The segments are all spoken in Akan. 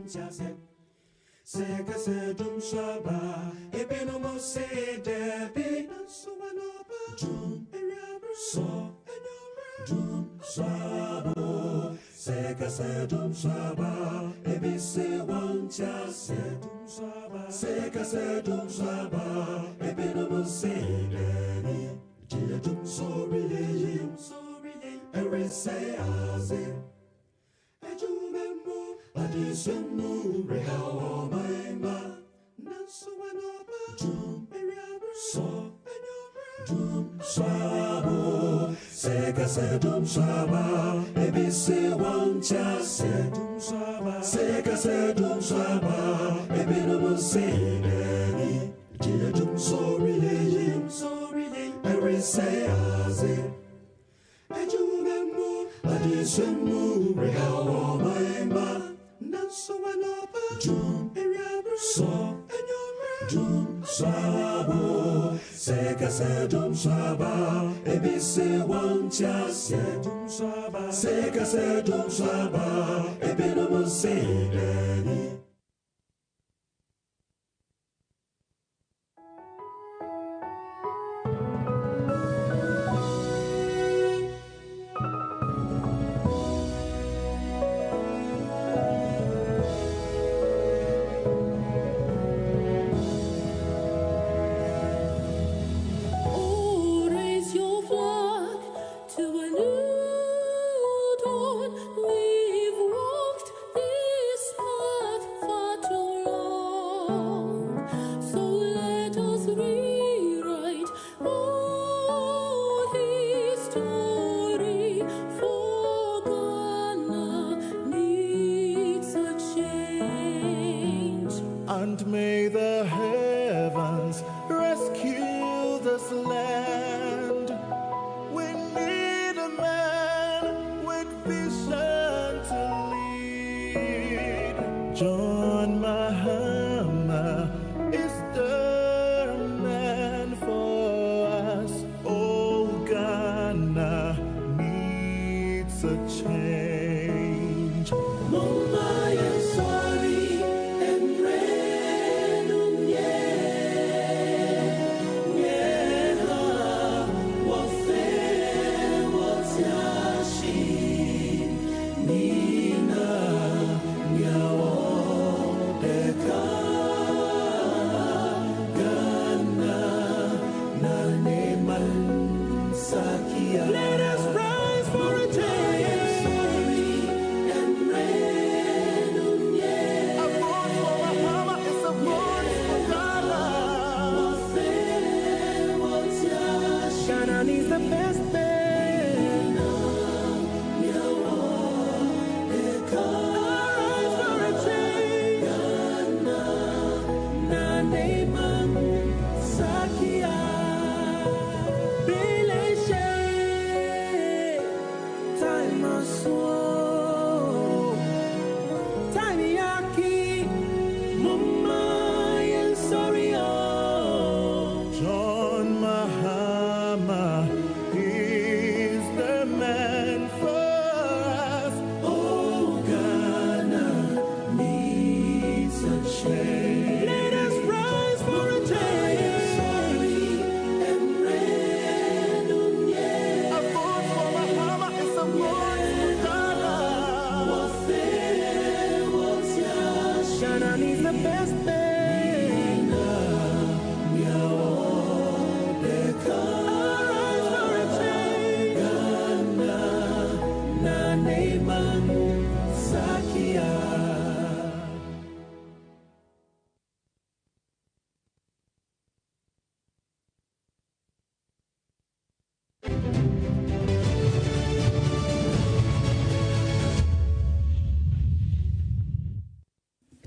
Seka se dum shaba, ebeno mo se debi, dum so, dum swabo. Seka se dum shaba, ebi se wancha se dum swaba. Seka se dum shaba, ebeno mo se debi, dum sorry every say aze. Ejumembo, adisemu rehawa maima. Nansuanoba, dum so, dum swabo. Seka se dum swaba, ebi se wancha se dum swaba. Seka se dum swaba, ebi no se debi. Dum sorry every say aze. Ejumembo, adisemu rehawa maima. Nansuanoba, dum so, dum swabo. Seka se dum swaba, ebi se wancha se dum swaba. Seka se dum swaba, ebi no se debi. And may the heavens rescue this land. We need a man with vision to lead. John Mahama is the man for us. Oh, Ghana needs a change. Mumbai is sorry. Let us rise for a change. And rain, a voice for Bahama is a voice for Ghana. Ghana needs the best thing. Arise for a change. Ghana, Naneman, Sakia. John Mahama is the man for us. Oh, Ghana needs a change. Let us rise for a change. And rain, a voice for Mahama is a voice for Ghana. Ghana needs the best thing.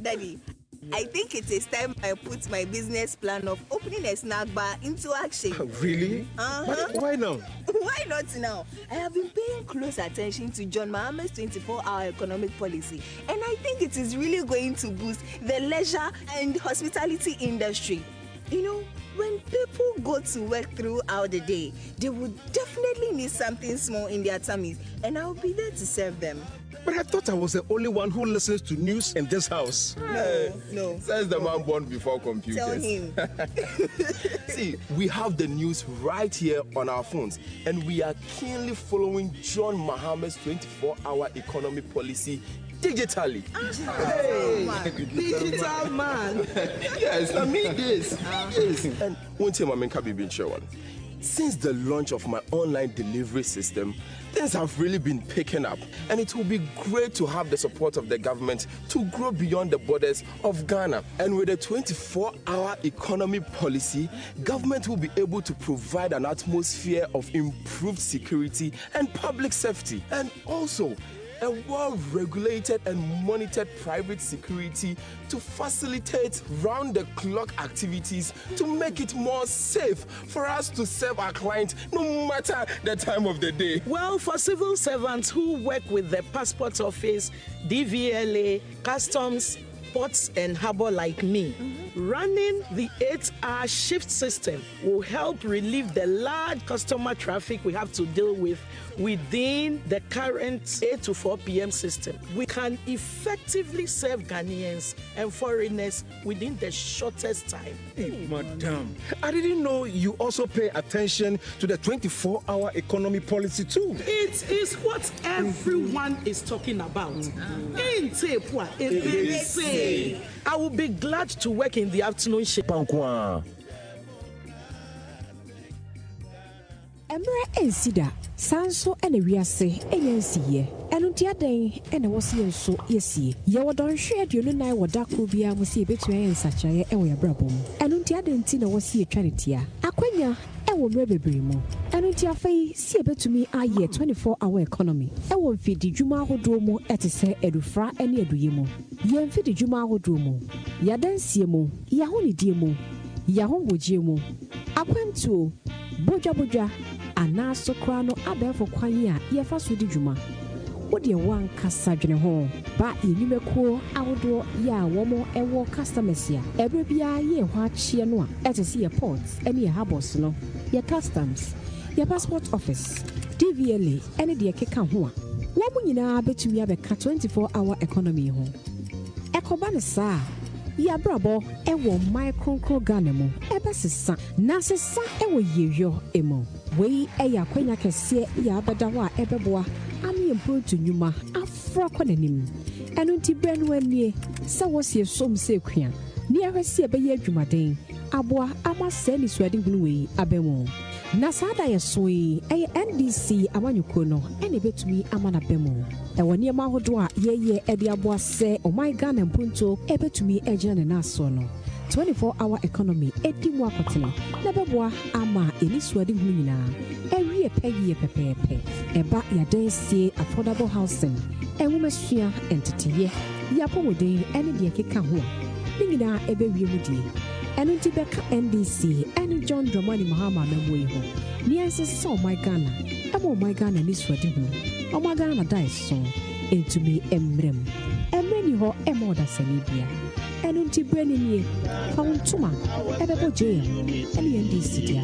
Daddy, I think it is time I put my business plan of opening a snack bar into action. Really? But why now? Why not now? I have been paying close attention to John Mahama's 24-hour economic policy, and I think it is really going to boost the leisure and hospitality industry. You know, when people go to work throughout the day, they would definitely need something small in their tummies, and I'll be there to serve them. But I thought I was the only one who listens to news in this house. No. Says the man born before computers. Tell him. See, we have the news right here on our phones, and we are keenly following John Mahama's 24-hour economy policy digitally. Digital man. Yes, I mean this. Yes. And one thing I can be sure one. Since the launch of my online delivery system, things have really been picking up, and it will be great to have the support of the government to grow beyond the borders of Ghana. And with the 24-hour economy policy, government will be able to provide an atmosphere of improved security and public safety, and also a well-regulated and monitored private security to facilitate round-the-clock activities to make it more safe for us to serve our clients no matter the time of the day. Well, for civil servants who work with the passport office, DVLA, customs, ports and harbor like me, running the 8-hour shift system will help relieve the large customer traffic we have to deal with within the current 8 to 4 p.m. system. We can effectively serve Ghanaians and foreigners within the shortest time. Hey, madam, I didn't know you also pay attention to the 24-hour economy policy too. It is what everyone is talking about. I will be glad to work in the afternoon shift. Emre ensida sanso ene wiase enyansiye enunti adan ene wose yenso yesie ye wodon hwe aduonu nan wodako bia musie betua yensachaye ewo yabrabom enunti adan ti na wose etwanetia akwanya ewo mre bebremu enunti afei sie betumi aye 24-hour economy ewo mfidi dwuma ahodo mu etese edufra ene eduye mu ye mfidi dwuma ahodo mu yadansie mu yahonidie mu yahonwogie mu akwantuo bojabojwa anaso krano abefo kwanya ye faso di dwuma wode wan kasa dwene ho ba enimekuo awodo ya womo ewo customers ya ebre bia ye ho achie no a etese ye ports ene ye harbors no ye customs ye passport office DVLA ene de keka ho a womo nyina betumi abeka 24-hour economy ho ekoba ne saa ya brabo ewo micro Ghana mu ebesesa na sesa ewo yeyo emo wei eya kwanya kese ya abeda ho a ebeboa ami emproto nyuma afra kwananim eno nti brenu anie se wosie som se kua ni ahwese ebeye adwumaden aboa ama se ni suade hunu wei abemo na sada yesoi NDC amanyuko no ene betumi amana bemo ewo niema hodo a yeye ede aboa se oh my Ghana mpunto ebetumi ejina ne naso no 24-hour economy edi mu akotene na beboa ama eni suade hunu nyina ewie pegi pepepe eba yadensie affordable housing enwumesua entitiye yapomode ene de keka ho nyina ebewie mu die eno nti beka NDC ene John Dramani Mahama na boy ho ni ense so my Ghana emo my Ghana ni suade hu o my Ghana dai so entumi emrem emreni ho emo da sanibia eno nti breni nie fauntuma ebebo je ene NDC dia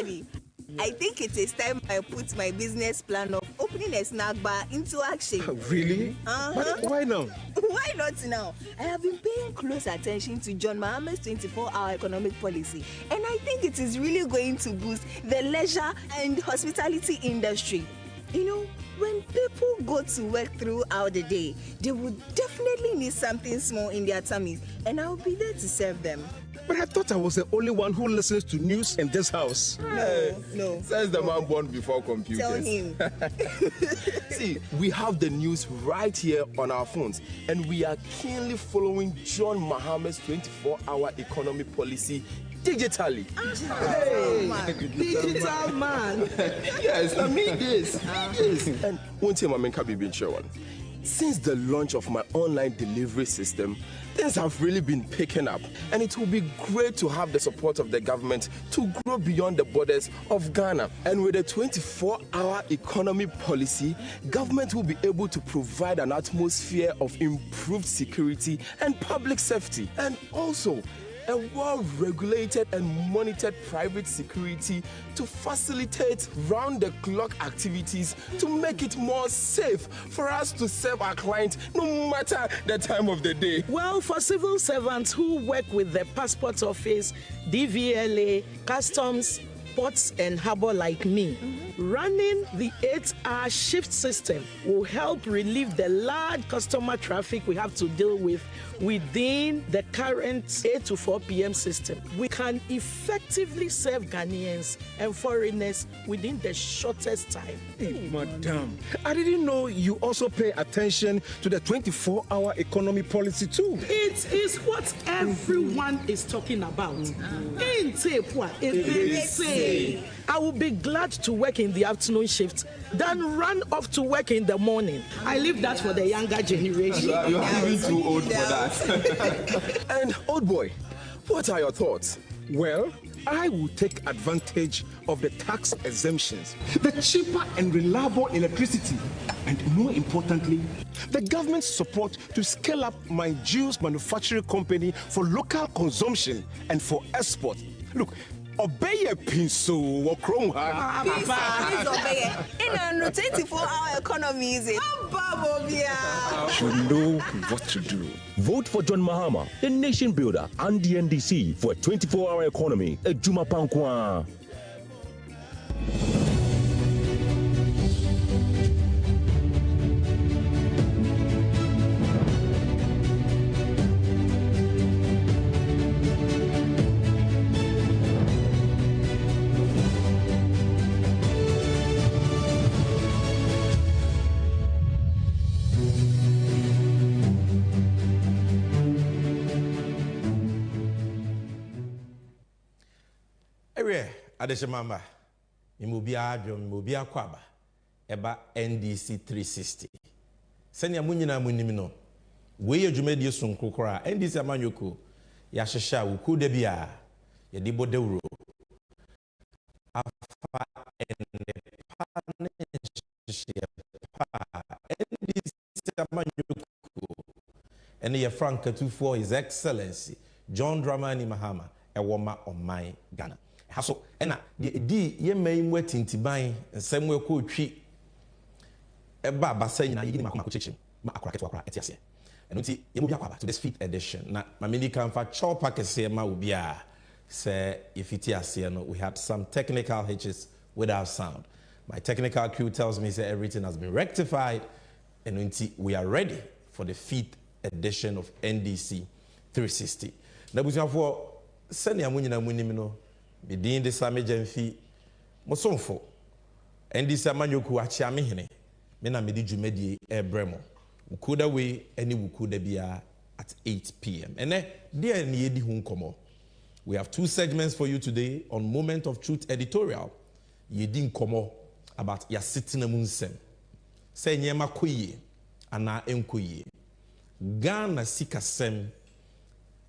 Daddy, I think it is time I put my business plan of opening a snack bar into action. Really? But why now? Why not now? I have been paying close attention to John Mahama's 24-hour economic policy, and I think it is really going to boost the leisure and hospitality industry. You know, when people go to work throughout the day, they would definitely need something small in their tummies, and I'll be there to serve them. But I thought I was the only one who listens to news in this house. No. Says the man born before computers. Tell him. See, we have the news right here on our phones, and we are keenly following John Mahama's 24-hour economy policy digitally. Digital man. Yes, I mean this. Yes. And one thing I can be sure one. Since the launch of my online delivery system, things have really been picking up, and it will be great to have the support of the government to grow beyond the borders of Ghana. And with the 24-hour economy policy, government will be able to provide an atmosphere of improved security and public safety, and also a well-regulated and monitored private security to facilitate round-the-clock activities to make it more safe for us to serve our clients no matter the time of the day. Well, for civil servants who work with the passport office, DVLA, customs, ports and harbor like me, running the 8-hour shift system will help relieve the large customer traffic we have to deal with within the current 8 to 4 p.m. system. We can effectively serve Ghanaians and foreigners within the shortest time. Hey, madam, I didn't know you also pay attention to the 24-hour economy policy too. It is what everyone is talking about. I will be glad to work in the afternoon shift than run off to work in the morning. I leave that for the younger generation. You are really too old for that. And old boy, what are your thoughts? Well, I will take advantage of the tax exemptions, the cheaper and reliable electricity, and more importantly, the government's support to scale up my juice manufacturing company for local consumption and for export. Look, obey a pinso or chrome. Please obey. In a 24-hour economy, is it? You know what to do. Vote for John Mahama, the nation builder, and the NDC for a 24-hour economy. A Juma Pankwa. Adeshimamba, imubia adwo, imubia kwaba, eba NDC 360. Senya munyina munimi no, weye dwumadi sonkokora, NDC amanyoko, ya shesha wuku de bia, ya dibo deuro. Afa NDC amanyoko, and ya Frank for His Excellency, John Dramani Mahama, a woman on my Ghana. Haso ena di ye main wetin tiban nsem we ko twi eba basa nyina yini makoma ko chechim ma akora keto akora etiase eno ti ye mo bia kwaba to this 5th edition na mamini kan fa chopa kese ma obi a say ifiti ase no we had some technical hitches with our sound. My technical crew tells me say everything has been rectified and we are ready for the 5th edition of NDC 360. Na busia for send ya munyina munimi no Bidin de Sammy Gyamfi Mosomfo NDC amanyoku achiame hene me na medi dwumadi ebremo ukuda we any ukuda bia at 8 p.m. And there ni edi hu nkomo. We have 2 segments for you today on Moment of Truth editorial. Yedi nkomo about ya sitina munsem. Say nyema koye ana enkoye. Ghana sikasem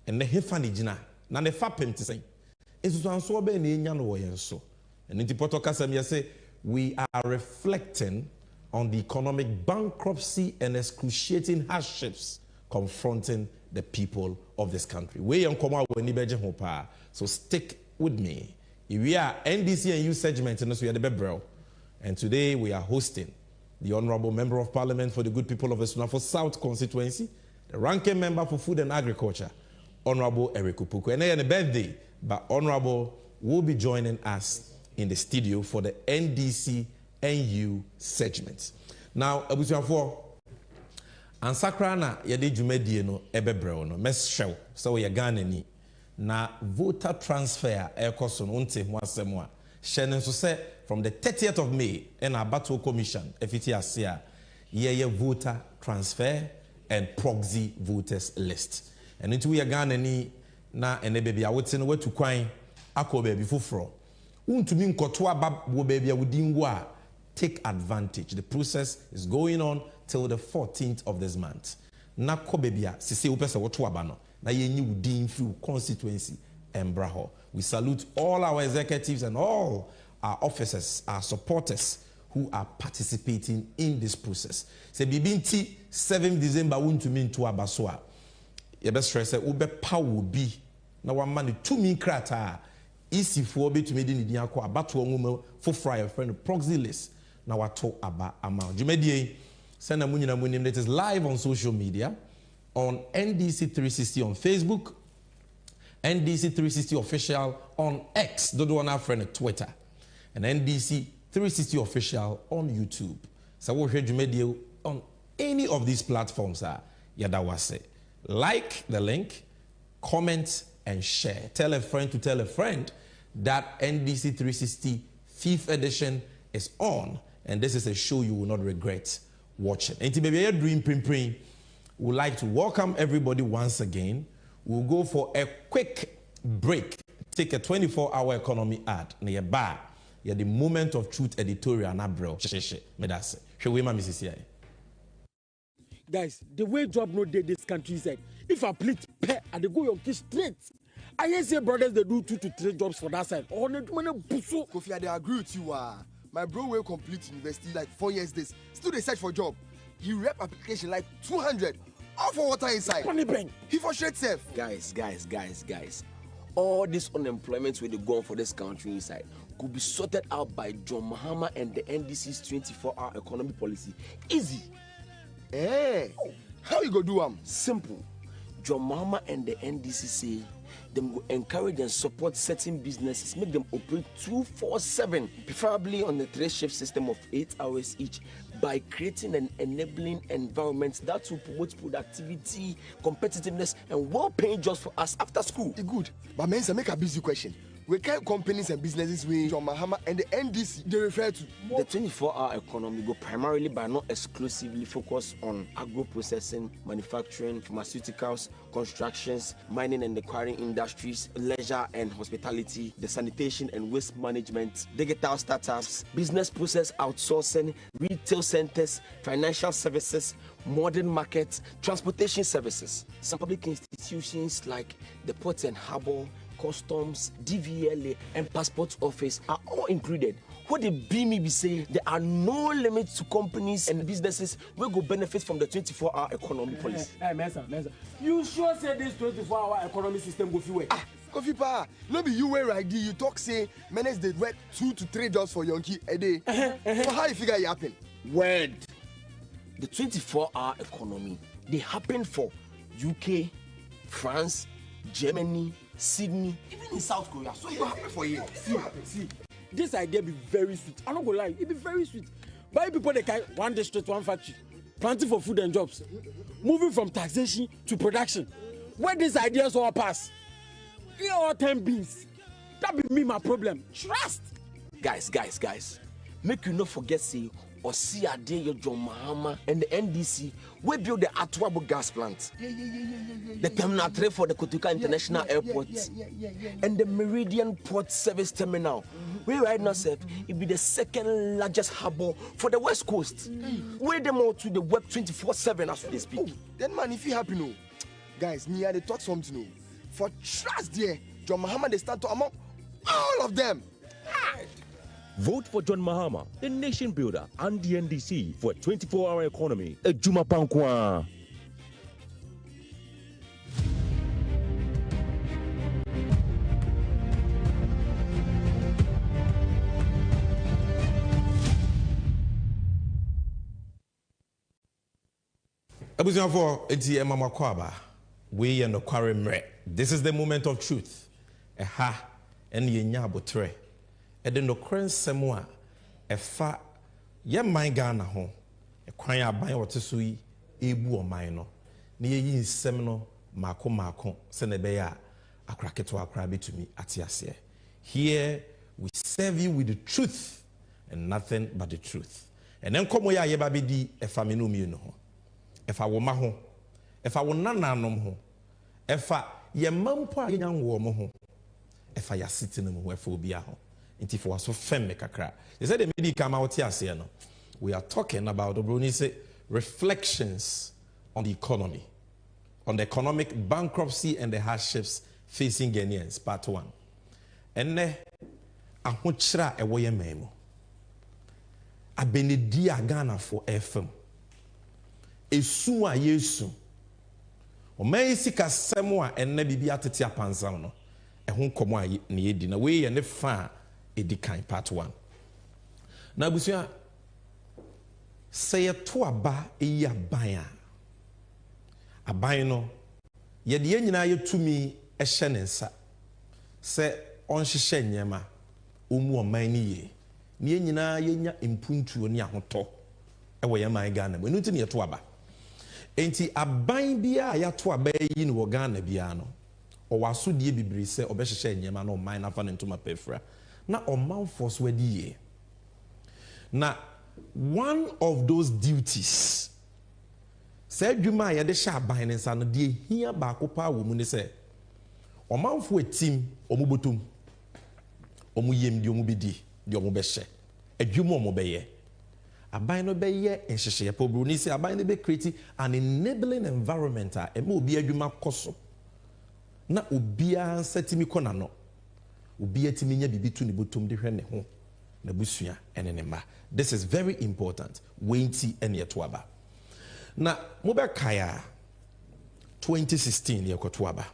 ene hefa ni gina na ne fapem te say. And we are reflecting on the economic bankruptcy and excruciating hardships confronting the people of this country. So stick with me. We are NDC and youth segment, and we are the Bebrel. And today we are hosting the Honorable Member of Parliament for the good people of the Sunafo South constituency, the ranking member for food and agriculture, Honorable Eric Upuku. And then a birthday, but Honorable will be joining us in the studio for the NDC NU segment. Now, Abusiafo, ansakra na yede dwumadie no ebebrel no meshwew so we Ghana ni na voter transfer ekoso no nte ho asem a hye ne nso se from the 30th of May in our battle commission efiti ase a ye voter transfer and proxy voters list. And into we Ghana ni na ene baby a wote no watu kwan akọ baby foforo untumi nkoto aba wo baby a wodin wo a take advantage. The process is going on till the 14th of this month. Na ko baby a sisi wo pese woto aba no na yenyi wodin fi constituency embraho. We salute all our executives and all our officers, our supporters who are participating in this process. Se bibinti 7 December untumi nto aba so a ye be stress e wo be power bi na wa ma ne tumi krata isi fo betumi di ne din akọ abato nwoma fofra your friend proxy list na wato aba amount jumedie send na munyina munim. It is live on social media on NDC 360 on Facebook, NDC 360 official on X, dodo one friend Twitter, and NDC 360 official on YouTube. So we hear jumedie on any of these platforms yadawase. Like the link, comment and share. Tell a friend to tell a friend that NDC 360 5th edition is on, and this is a show you will not regret watching. And to be a dream prim, we'd like to welcome everybody once again. We'll go for a quick break, take a 24-hour economy ad nearby. Yeah, the moment of truth editorial na bro. Medase. Guys, the way job no dey this country side. If I plate pay and they go your kids straight. I hear say brothers they do 2 to 3 jobs for that side. Oh, Kofi, I agree with you. My bro will complete university like 4 years this. Still they search for job. He rep application like 200. All for water inside. He for straight safe. Guys. All this unemployment where they go on for this country inside could be sorted out by John Mahama and the NDC's 24-hour economy policy. Easy. How you go do Simple. John Mahama and the NDC say them go encourage and support certain businesses, make them operate 24/7, preferably on the 3-shift system of 8 hours each, by creating an enabling environment that will promote productivity, competitiveness, and well-paying jobs for us after school. Good. But men, make a busy question. We can companies and businesses with John Mahama and the NDC they refer to. The 24-hour economy go primarily but not exclusively focus on agro-processing, manufacturing, pharmaceuticals, constructions, mining and acquiring industries, leisure and hospitality, the sanitation and waste management, digital startups, business process outsourcing, retail centers, financial services, modern markets, transportation services. Some public institutions like the Ports and Harbour, Customs, DVLA, and Passport Office are all included. What the BME be saying, there are no limits to companies and businesses will go benefit from the 24-hour economy policy. Mensa. You sure say this 24-hour economy system go work? Kofi Pa, no be you where right you talk say menace they work 2 to 3 jobs for Yonki a day. So how you figure it happen? Word. The 24-hour economy, they happen for UK, France, Germany, Sydney, even in South Korea. So it will happen for you. See, this idea be very sweet. I'm not gonna lie, it be very sweet. But people they can one district, one factory, planting for food and jobs, moving from taxation to production. Where these ideas all pass, you all 10 beans. That be me my problem. Trust. Guys. Make you not forget say or see a day your John Mahama and the NDC we build the Atwabo gas plant. The terminal 3 for the Kotuka International Airport. And the Meridian Port Service Terminal. We right now it be the 2nd largest harbor for the West Coast. Where them all to the web 24/7 as they speak. Then man, if you happy no, guys, me they talk something no. For trust there, John Mahama they start to among all of them. Vote for John Mahama, the nation builder, and the NDC for a 24-hour economy. Ejuma Pankwa. Abusiafo enti emama kwaba we ye no kware mre. This is the moment of truth. Eha ene yenya abotre. Ede no krensem a efa ye man Ghana ho. Ekwan aban wote so yi ebu oman no. Ne ye yi nsem no mako se ne be ya akraketo akra betumi atiase. Here we serve you with the truth and nothing but the truth. And then komo ya ye babedi efa menu mi no ho. Efa wo ma ho. Efa wo nananom ho. Efa ye mampo a yenyan wo mo ho. Efa ya sitting mo ho efa obi a ho. Nti for so fem me kakra. They said the media come out here no. We are talking about the Bruni say reflections on the economy, on the economic bankruptcy and the hardships facing Ghanaians, part 1. And ne ahochra ewo ye memo. Abenedi Ghana for FM. Esu a yesu. O mai sika semo a enne bibi atete apansa no. Ehun komo a ne yedi na we ye ne fa edikan part 1. Na busua say ye to aba eyi aban a aban no ye de nyina ye tumi ehye ne nsa se onhyehyɛ nyema omu oman ni ye ne nyina ye nya impuntuo ne ahoto ewo ye man Ghana mo nuti ne ye to aba enti aban bia ya to aba yi ne wo Ghana bia no o waso die bibiri se obɛhyehyɛ nyema na oman na fa ne ntoma pefra na omanfo so adi ye na one of those duties say dwuma ya de sha ban nsa no de hia ba ko pa wo mu ne se omanfo etim omubotom omuyem de omubedi de omubehye adwuma omubeye aban no beye enhyehye pobru ni se aban no be create an enabling environment a ema obi adwuma koso na obi a setimi kona no obi atimi nya bibitu ne botom de hwe ne ho na busua ene ne ma. This is very important. Wenti ene yetoaba. Na mobe kaya 2016 yekotoaba.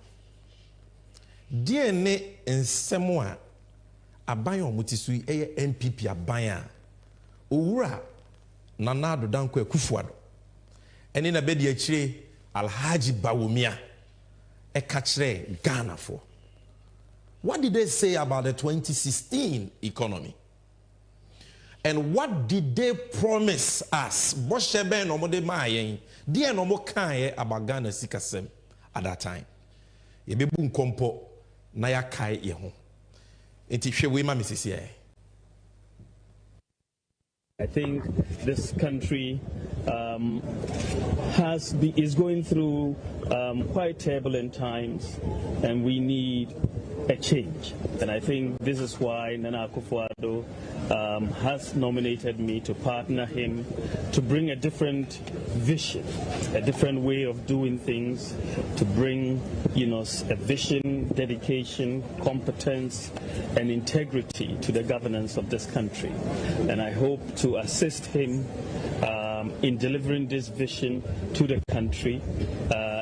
Die ne nsemo a aban omutisui eye NPP aban a owura Nana Danko Akufuado ene na bedi akire Alhaji Bawumia e kachre Ghana for. What did they say about the 2016 economy? And what did they promise us? Boshebe no mo de mayen. Dear no mo kan about Ghana sikasem at that time. Ye bebu nkompo na ya kai ye ho. Enti hwe we ma misisi e. I think this country is going through quite turbulent times, and we need a change. And I think this is why Nana Akufo-Addo has nominated me to partner him to bring a different vision, a different way of doing things, to bring, a vision, dedication, competence, and integrity to the governance of this country. And I hope to assist him in delivering this vision to the country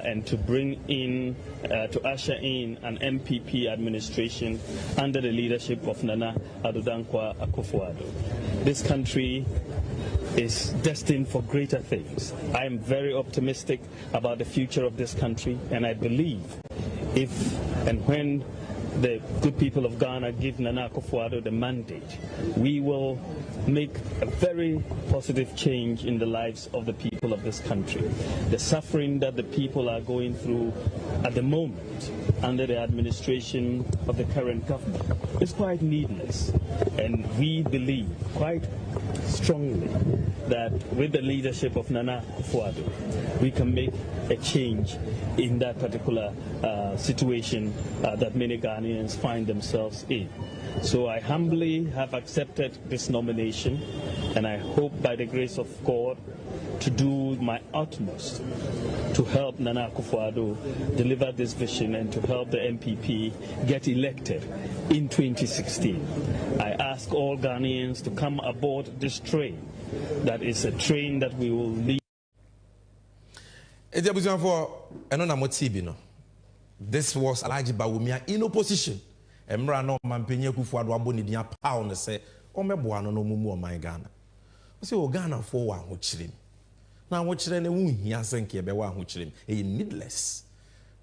and to bring in, to usher in an MPP administration under the leadership of Nana Addo Akufo-Addo. This country is destined for greater things. I am very optimistic about the future of this country, and I believe if and when the good people of Ghana give Nana Akufo-Addo the mandate, we will make a very positive change in the lives of the people of this country. The suffering that the people are going through at the moment under the administration of the current government is quite needless. And we believe quite strongly that with the leadership of Nana Akufo-Addo, we can make a change in that particular situation that many Ghanaians find themselves in. So I humbly have accepted this nomination, and I hope by the grace of God to do my utmost to help Nana Akufo-Addo deliver this vision and to help the MPP get elected in 2016. I ask all Ghanaians to come aboard this train. That is a train that we will lead. This was Alhaji Bawumia in opposition. Emra no mampenye Akufo-Addo aboni dia power ne se omeboa no mumu o man Ghana. O se o Ghana for wa ho chire. na wokyerɛ ne wo hia senke be wa ahokyerem e needless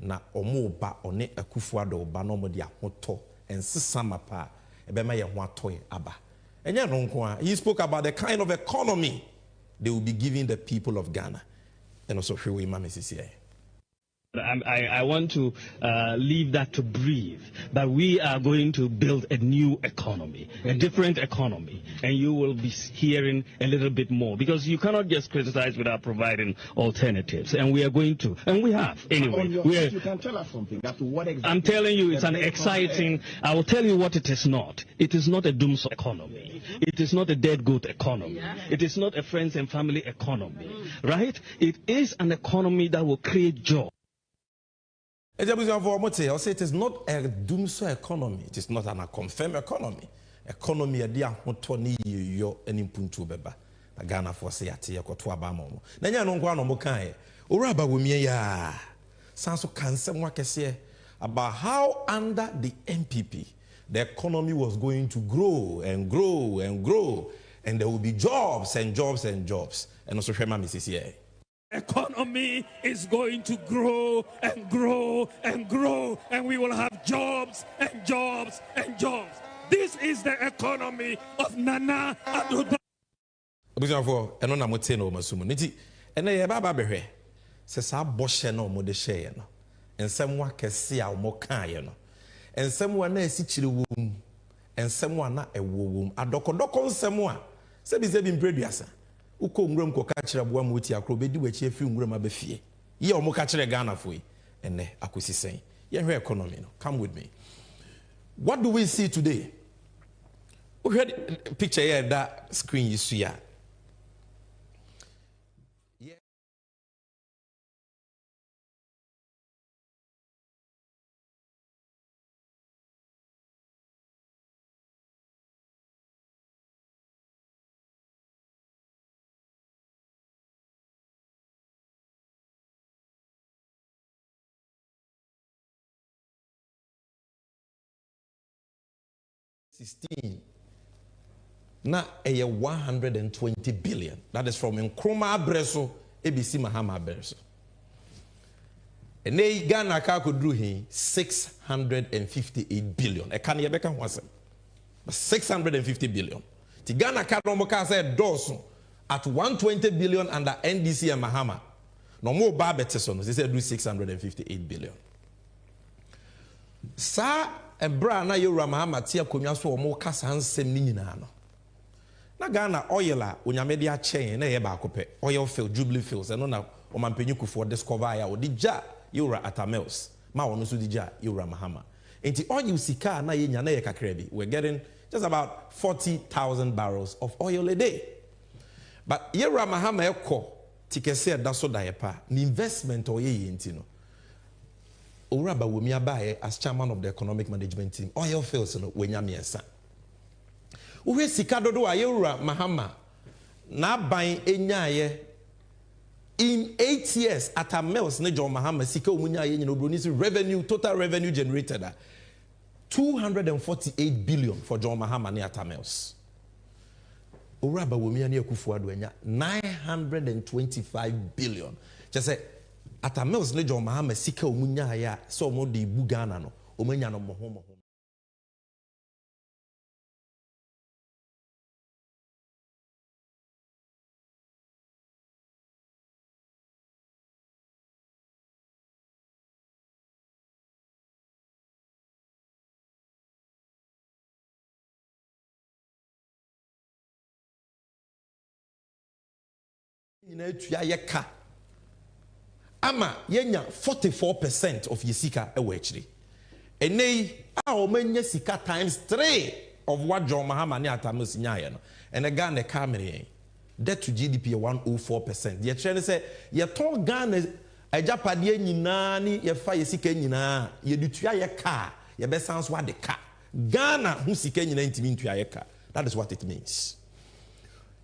na omo ba one Akufo-Addo ba no mo de ahoto ensesa mapa e be ma ye ho atoy aba enye no nko a he spoke about the kind of economy they will be giving the people of Ghana and also hwe we ma mesisi I want to leave that to breathe, that we are going to build a new economy, a different economy, and you will be hearing a little bit more, because you cannot just criticize without providing alternatives, and we are going to, and we have, anyway. You can tell us something, as to what exactly... I'm telling you, it's an exciting, I will tell you what it is not. It is not a doomsday economy. It is not a dead goat economy. It is not a friends and family economy, right? It is an economy that will create jobs. It is not a doomsday economy. It is not an confirmed economy. Economy adia hotoni yo enimpuntu beba. Na Ghana for say ati yakoto abamo. Na nya no nkwa no mokan. Ora ba womie ya. Sanso kansem wakese about how under the MPP the economy was going to grow and grow and grow, and there will be jobs and jobs and jobs. And also Shema Mrs. Economy is going to grow and grow and grow, and we will have jobs and jobs and jobs. This is the economy of Nana Addo. Abusafo eno na mote na omasumu nti ene ye baba behwe se sa boshe na omode share no ensem wa kese a omo kan ye no ensem wa na asikyire wom ensem wa na ewo wom adokodoko nsem a se bi mpreduasa uko ngrom ko ka kire boa moti akro bedi wachi afi ngrom abafie ye omo ka kire Ghana foi ene akosisen ye hwe economy no. Come with me. What do we see today? We had picture here that screen you see here. Na 120 billion. That is from Nkrumah Abreso, ABC Mahama Abreso. And they Ghana could do 658 billion. I can't even say 650 billion. The Ghana Kadomoka said Dawson at 120 billion under NDC and Mahama. No more Barbeteson. They said do 658 billion. Sa ebra na Yura Mahama tia komia so omo kasa hansem ni nyina no. Na Ghana oil a onyamede a chain na ye ba akopɛ oil field Jubilee fields no na omampanyi Kufuor discover ya odi ja Yura Atamels ma wono so di ja Yura Mahama. Enti oil sika na ye nya na ye kakra bi we're getting just about 40,000 barrels of oil a day. But Yura Mahama ekɔ tikese da so da ye pa ni investment o ye enti no. Uraba Wumiabaye as chairman of the economic management team, oil fields no wenyamiensa. Uwe sikadodo Yura Mahama na buying enyaye in 8 years at a mills ne John Mahama sika umunyaye no brunisi revenue total revenue generated 248 billion for John Mahama ne at a mills. Uraba Wumia ne Akufo-Addo enya 925 billion. Just say at a mills ne John Mahama sika umunya ya so mo de bu Ghana no omanya no moho ina tuya yeka ama yenya 44% of yesika ewechiri enei a omanya sika times 3 of what John Mahama ne Atamus nyaye no ene Ghana kamere debt to GDP 104%. Ye trend say ye ton Ghana ajapade nyina ni ye fa yesika nyina ye dutua ye ka ye be sans wa de ka Ghana hu sika nyina ntimi ntua ye ka. That is what it means.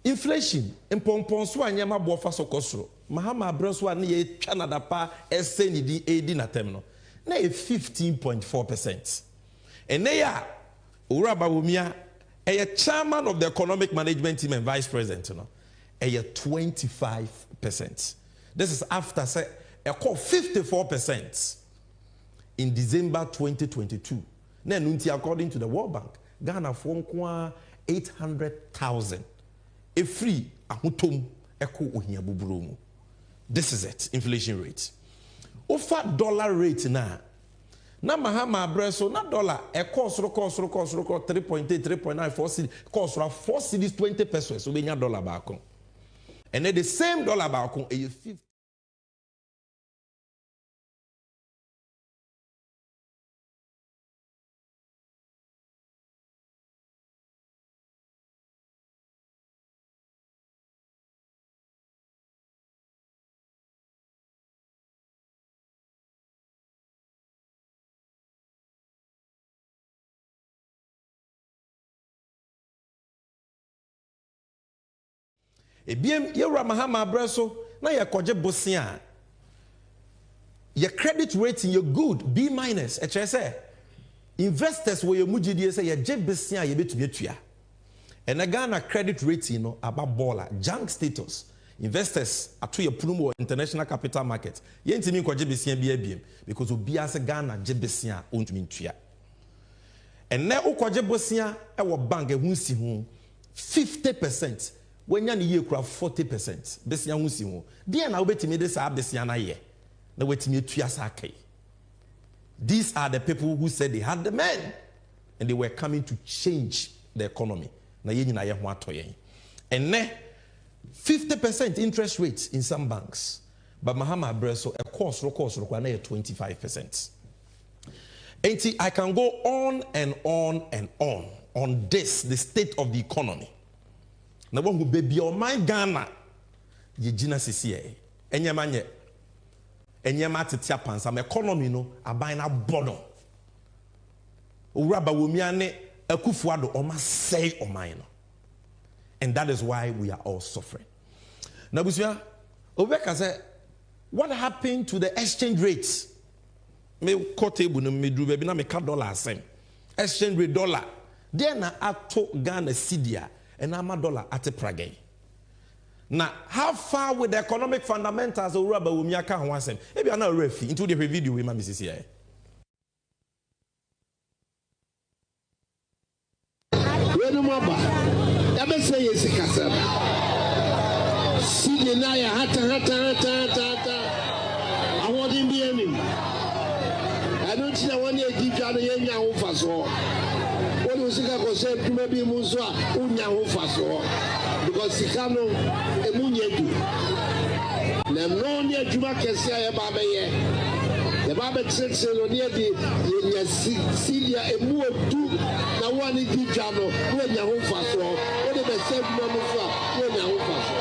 Inflation impompon so anyama bofa sokosro Mahama Abreso a ne ye twa na dapa ese ni di edi na tem no na 15.4%. Ene ya Uraba Wumia a chairman of the economic management team and vice president no 25%. This is after say a call 54% in December 2022. Then according to the World Bank, Ghana for 800,000. A free ahutom eko ohia buburu. This is it, inflation rate. Ofa dollar rate na mahama abreso na dollar e cost 3.8 3.9 4 cedi cost 4 cedis 20 pesos obenya dollar back. And then the same dollar back e 50. Ebiem yewra mahama abreso na ye koje bosia your credit rating you good B minus e chere say investors we mugidie say ye je bosia ye betumi atua and a Ghana credit rating no aba baller junk status investors ato ye punumo international capital market ye ntimi koje bosia bi abiem because obi ase Ghana je bosia ontumi ntua and na ukoje bosia e wo bank e hu si hu 50%. When you need 40%, besia hunsi ho. Dia na obetimi de sa besia na ye. Na wetimi atua sakai. These are the people who said they had the men and they were coming to change the economy. Na ye nyina ye ho atoyen. And ne 50% interest rates in some banks. But Mahama Abreso a course na 25%. And I can go on and on this, the state of the economy. Na who baby o my Ghana ye gina sisi enyema tetia pansa ma economy no aban na bono owura ba womia ne akufuado o ma say o man no, and that is why we are all suffering. Na busia obeka say what happened to the exchange rates? Me table no me dru baby na me ka dollar asem exchange rate dollar there na ato Ghana cedi and I'm a dollar at a Prague. Now, how far with the economic fundamentals of Rubber Umiaka Hawasen? Maybe I'm not a refi into the video with my Mrs. here. When I'm about, I say yes, Casa. See the Naya hata. I want him be any. I don't see the one year give you the young over so. Say maybe Muswa unya hofaso because Sikano emunyedu na no ne adwuma kese ya baba ye the baba tricks no ne di yenya silia emu odu na wani di dwano unya hofaso o de be se dwuma no so unya hofaso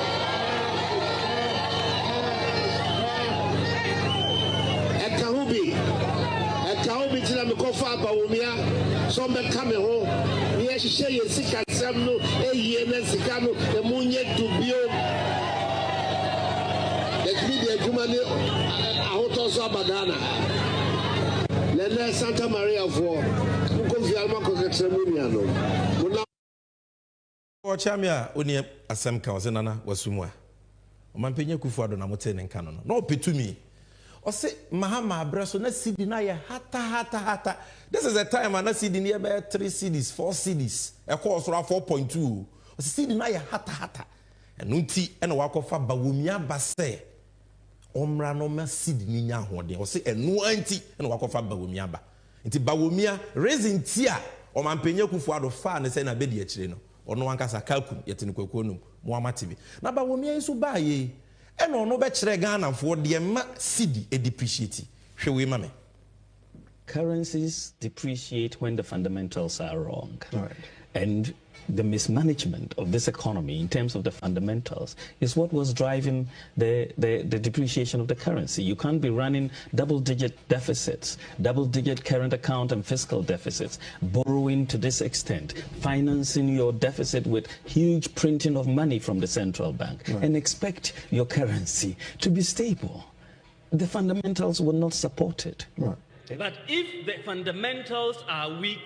ekahubi tina me kofa abawomia so be kame ho ye hye ye sika sam no eyi na sika no e munye dubio let me the adwuma ne ahoto so abagana lele Santa Maria for ko fi alma ko ketremia no mona o chamia oni asem ka o se nana wasumwa o mampenya kufuado na mote ne nka no no petumi o se Mahama Abreso na cedi na ye hata. This is the time na cedi near be 3 cedis 4 cedis e course 4.2 o se cedi na ye hata enu nti e na wakofa bawomia base omra no ma cedi ni nya hode o se enu anti e na wakofa bawomia ba nti bawomia raising tia o mampenya kufuado fa ne se na be de akire no ono wankasa kalkum yete ne kwakonum mo amatibi na bawomia isu ba ye and on over Ghana for the cedi a depreciate. Shall we, mammy? Currencies depreciate when the fundamentals are wrong. Right. And the mismanagement of this economy in terms of the fundamentals is what was driving the depreciation of the currency. You can't be running double-digit deficits, double-digit current account and fiscal deficits, borrowing to this extent, financing your deficit with huge printing of money from the central bank, right, and expect your currency to be stable. The fundamentals will not support it. Right. But if the fundamentals are weak,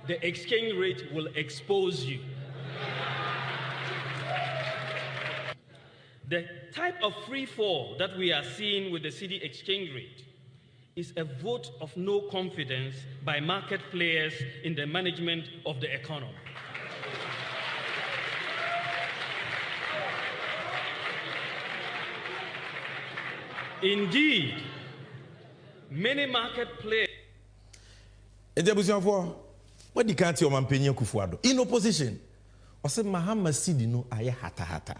the exchange rate will expose you. The type of free fall that we are seeing with the cedi exchange rate is a vote of no confidence by market players in the management of the economy. Indeed, many market players. What the can't Kufuado in opposition? I said Mahama Sidi no aye hata hata.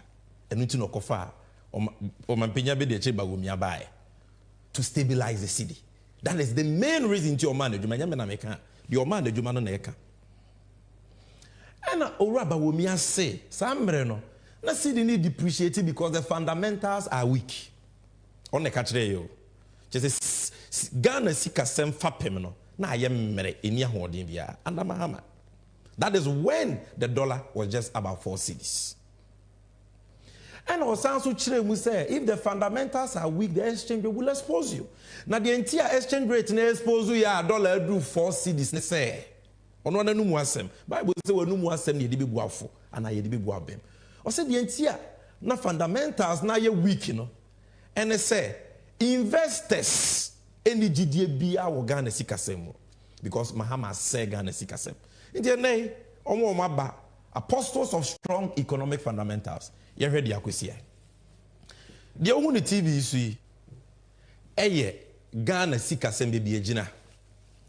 And you know kofa or Mampenya be the cheba buy to stabilize the city. That is the main reason to your man, your man, the Jumano Neka. And Oraba Wumia say, Sambreno, na city need depreciated because the fundamentals are weak. On the catch yo. Just Ghana sika sem fapemno. Na yem mere inia hodinvia under Mahama. That is when the dollar was just about 4 cedis. And also say, if the fundamentals are weak, the exchange rate will expose you. Now the entire exchange rate will expose you, dollar do 4 cedis. Say, on one no more Bible say we no more sem ye be buafo, and I be buabem. Or say the entire na fundamentals na ye weak, you know. And they say investors any GDB our Ghana sikasem because Mahama say Ghana sikasem. In the name, apostles of strong economic fundamentals. You ready akwesi. The only TV is eye Ghana sikasem be ejina.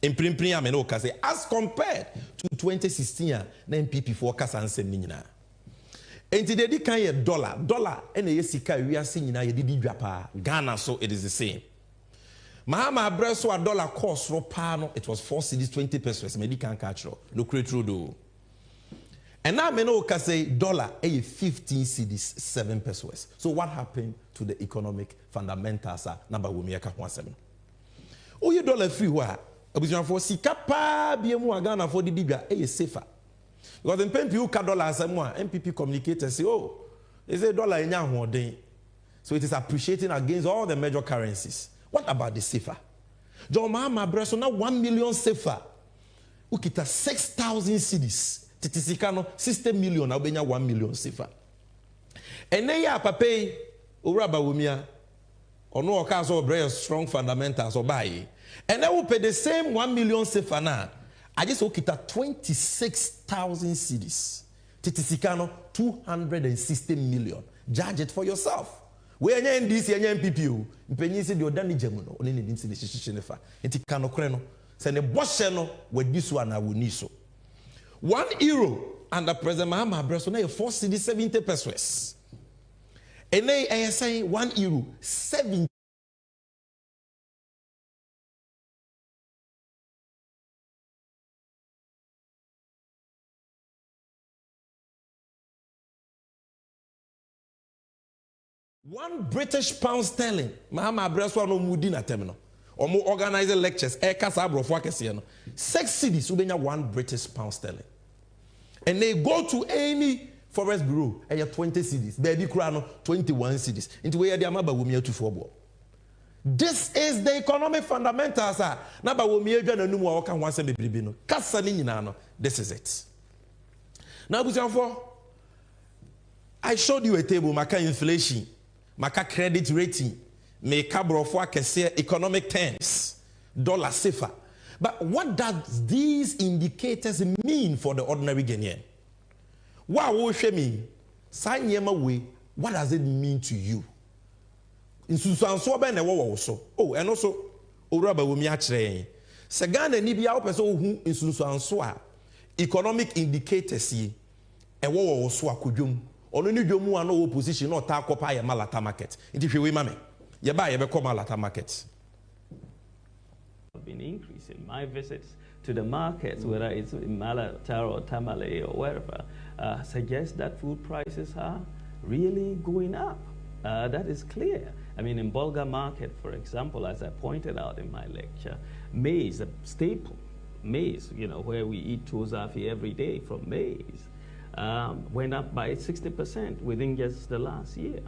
Imprimpri ameno kase as compared to 2016 na MPP for kasa ansem ni nyina. Enti de di kan ye dollar ene ye sika wiase nyina ye di dwapa Ghana so it is the same. Mahama abreso a dollar cost ro pa it was 4 cedis 20 pesos medical catch no create do. And now meno can say dollar a 15 cedis 7 pesos. So what happened to the economic fundamentals number we make 17. Oh you dollar free wa obujan for sika pa bi mu Ghana for the dibia e safer. Because the MPP ka dollar asem a MPP communicators say oh they say dollar enya hoden. So it is appreciating against all the major currencies. What about the safer? John Mahama Breso now 1 million safer. Ukita 6,000 cedis. Titisikano 60 million na ubenya 1 million safer. Ene ya pape uraba wumia ono okazo bre strong fundamentals obai. Ene will pay the same 1 million safer na. I just ukita 26,000 cedis. Titisikano 260 million. Judge it for yourself. We are in this MPP. Mpenyi se de odani jamuno oni ne nti ne hihihye ne fa. Enti kanokre no se ne boshe no wadi so ana woni so. €1 under President Mahama Breso na 4 cedis 70 pesos. Ene e say €1 70 1 British pound sterling. Mahama Breso no mudi na terminal. Omo organize lectures. E kasa abrofo akese no. 6 cedis ubenya 1 British pound sterling. And they go to any forest bureau. And you 20 cedis. Baby krano 21 cedis. Into where they amaba wumia to fobo. This is the economic fundamentals. Naba wumia jana numu wa waka wanse bebribi no. Kasa ni nyina no. This is it. Now busanfo, I showed you a table maka inflation. Maka credit rating, meka brofo akese economic terms, dollar safer. But what does these indicators mean for the ordinary Ghanaian? What does it mean to you? In Susanso ben also. Oh, and also Uraba wumi achre. Sagana ni bia opeso hu in Susanso economic indicators yi ewo also akudwom. Ono ni dwomu ano opposition no ta kopa ye malata market. Nti hwe we mame. Ye ba ye be ko malata market. Been increasing. My visits to the markets, whether it's in Malata or Tamale or wherever, suggest that food prices are really going up. That is clear. I mean, in Bolga market, for example, as I pointed out in my lecture, maize, a staple, maize, you know, where we eat tozafi every day from maize, went up by 60% within just the last year.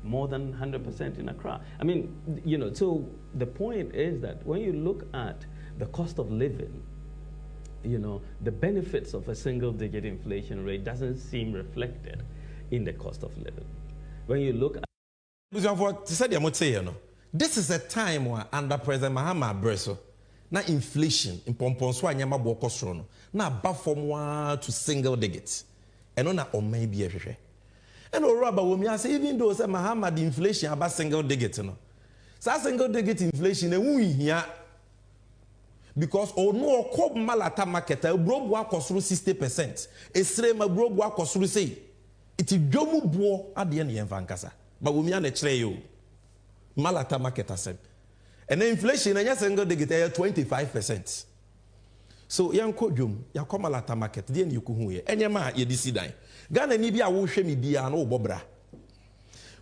More than 100% in Accra. I mean, you know, so the point is that when you look at the cost of living, you know, the benefits of a single-digit inflation rate doesn't seem reflected in the cost of living. when you look at this is a time where under President Mahama Breso, na inflation in pomponso anyama bokosro na aba from 1 to single digits. And on or maybe a and or rubber women say even though say Mahama the inflation about single digit no. So single digit inflation we here because or no cob malata market brobo akosro 60%. Esrema brobo akosro say it is jomu bo at the end yemfankasa. But we na chere you malata market asem. And the inflation and single digit 25%. So yanko jum yakoma malata market the end you kuhu ye. Enyema ye disi dan. Ghana ni bia wo hwe me bia na obobra.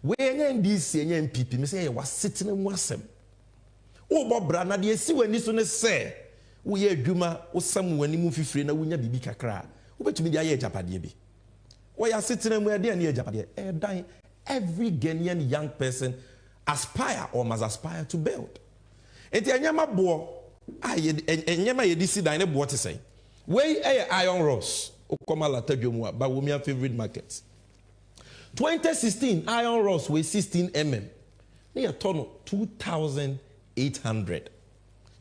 We enye ndisi enye MPP me say was sitting mu asem. Obobra na de esi wani so ne se wo ye adwuma wo sam wani mu fifire na wonya bibi kakra. Wo betumi dia ye japade bi. Wo ya sitting mu e de na ye japade. Dan every Ghanaian young person aspire or must aspire to build. Enti enyama bo enyama ye disi dan ne bo te say. We iron rods. But we have favorite markets. 2016 iron rods were 16 mm. They are ton 2,800.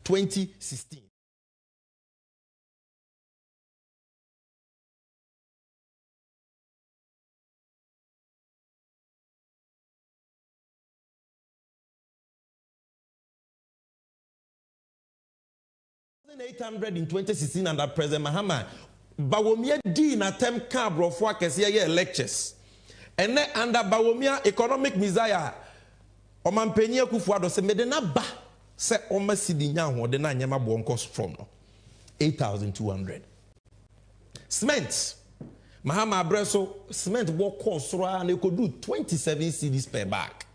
2016. $800 in 2016 under President Mahama. Bawomia di na tem ka brofo akese ye lectures. Ene under Bawomia economic messiah. Omampenyi Akufo-Addo se mede na ba se omasidi nya ho de na nyama bo nko from no. 8,200. Cement. Mahama Abreso cement bo cost na e could do 27 cedis per bag.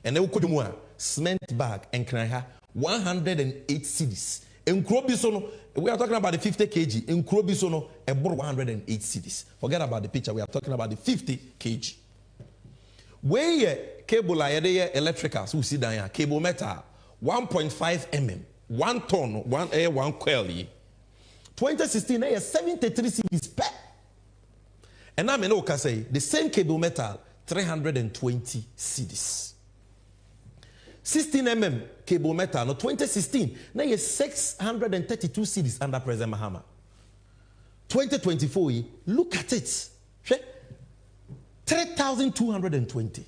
And e could do cement bag and can have 108 cedis. In Krobisono, we are talking about the 50 kg. In Krobisono, a board 108 cedis. Forget about the picture. We are talking about the 50 kg. Where cable electricals who see down here, cable metal 1.5 mm, 1 ton, 1 coil. 2016, 73 cedis per. And I mean, say the same cable metal 320 cedis. 16 mm cable metal, no 2016, now you 632 cedis under President Mahama. 2024, look at it. 3,220.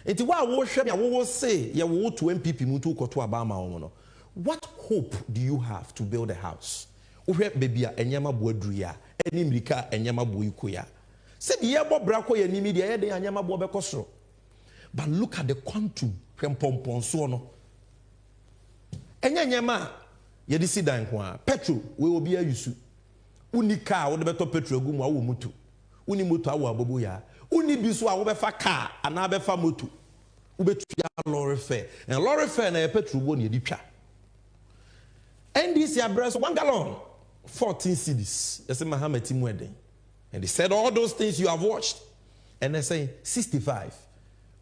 And what will say, you will to MPP Mutu Koto Abama. What hope do you have to build a house? Baby, Enyama Buadria, Enimrika, Enyama Buikuya. Said the Yabo Braco, Yenimidia, Enyama Bobecosro. But look at the quantum. Enyanyama yedisi dan kwa petrol we obi ayusu uni car wo de beto petrol gu mu awo moto uni moto awo abobo ya uni biso a wo be fa car ana be fa moto wo betu ya lorry fare and lorry fare na petrol bo na editwa NDC address 1 gallon 14 cedis yes Mahama timu eden and they said all those things you have watched and they say 65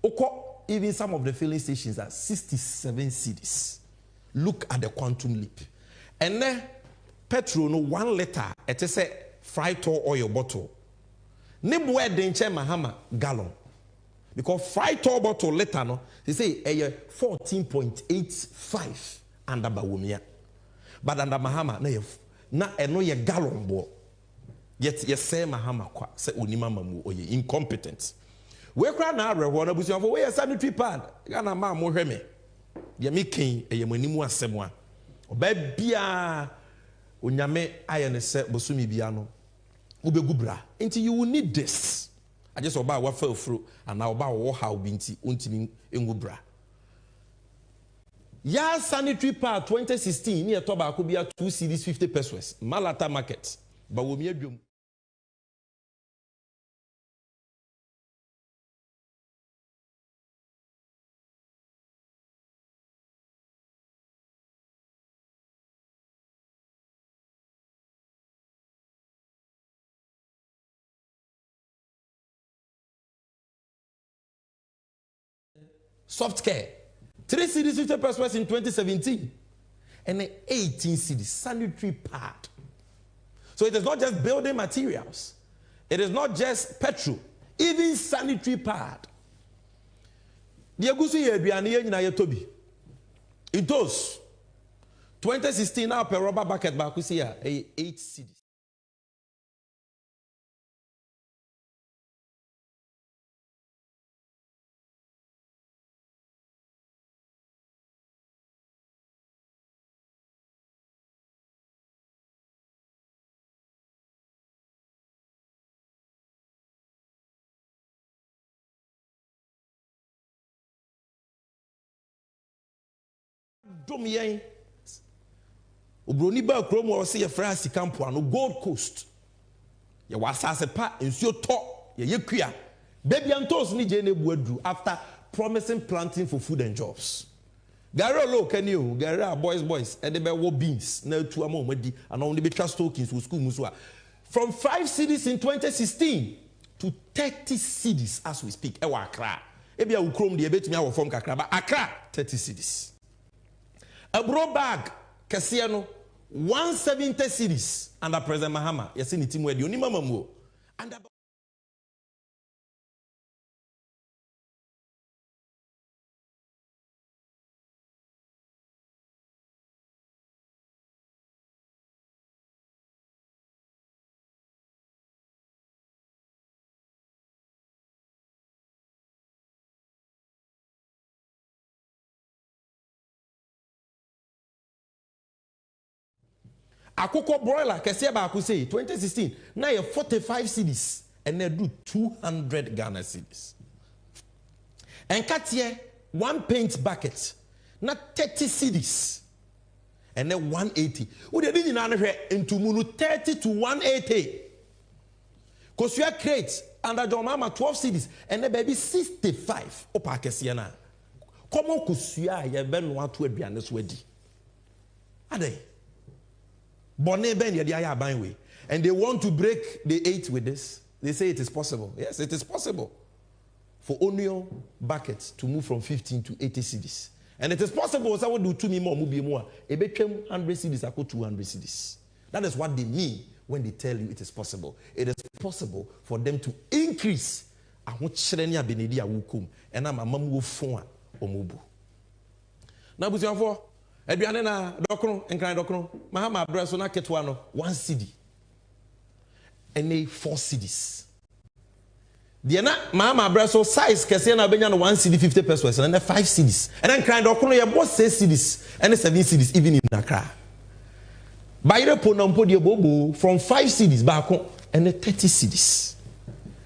oko. Even some of the filling stations are 67 cedis. Look at the quantum leap. And then petrol no 1 liter. It is a fried oil bottle. Nibwe denche Mahama gallon. Because fried bottle liter no, they say 14.85 under Bawumia. But under Mahama na eno ye gallon bo. Yet ye say Mahama kwa se unima mamu oye incompetent. We cry now, Rewana Busian for where a sanitary pad. Gana ma mo heme. Yamikin, a yamanimu asemwa. Obebia unyame ayane se bosumi biano. Ubegubra. Until you will need this. I just about what fell through and now about what how binti unti ingubra. Ya sanitary pad 2016 near Toba could be at 2 cedis 50 pesos. Malata market. But we medium. Soft care. 3 cedis 50 pesos in 2017. And then 18 cedis sanitary pad. So it is not just building materials. It is not just petrol. even sanitary pad. The Agusu Yabiani na Yetobi. In those 2016 now per rubber bucket bakusia 8 cities. Domien Obroni ba krom wo se ye fra Sikampo no Gold Coast ye wasase pa ensuo to ye kua baby antos ni je na bu aduru after promising planting for food and jobs. Gary lo kani o Gary boys e de be wo beans na atu ama omadi ana on de be trust tokens for school muso a from 5 cities in 2016 to 30 cities as we speak e wa Accra e bia wo krom de e betumi awo form kakra ba Accra 30 cities. A bro bag, Kasiano, 170 cities under President Mahama. Yes, in the team where the only mama and Akoko broiler kese ba ku say 2016 na ye 45 cities and they do 200 Ghana cedis. And katie one paint bucket na 30 cedis and then 180. Wo de di na hwe ntumunu 30 to 180. Kosua crate under John Mama 12 cedis and then baby 65 opa kese na. Komo kosua ye be no ato aduane so adi. Ade and they want to break the 8 with this. They say it is possible. Yes, it is possible for onion buckets to move from 15 to 80 cedis. And it is possible so do 2 more more. A became 100 cedis, I 200 cedis. That is what they mean when they tell you it is possible. It is possible for them to increase. I want Shrenia Benedia Wukum and I'm a mamu phone or mubu. Now, for Edriane na dokron enkran dokron Mahama abraso na ketwa no 1 cedi ene 4 cedis de na Mahama abraso size kese na benya no 1 cedi 50 pesos and 5 cedis and enkran dokron ye bo 6 cedis and 7 cedis even in Accra bayre ponampo de bobo from 5 cedis baako and 30 cedis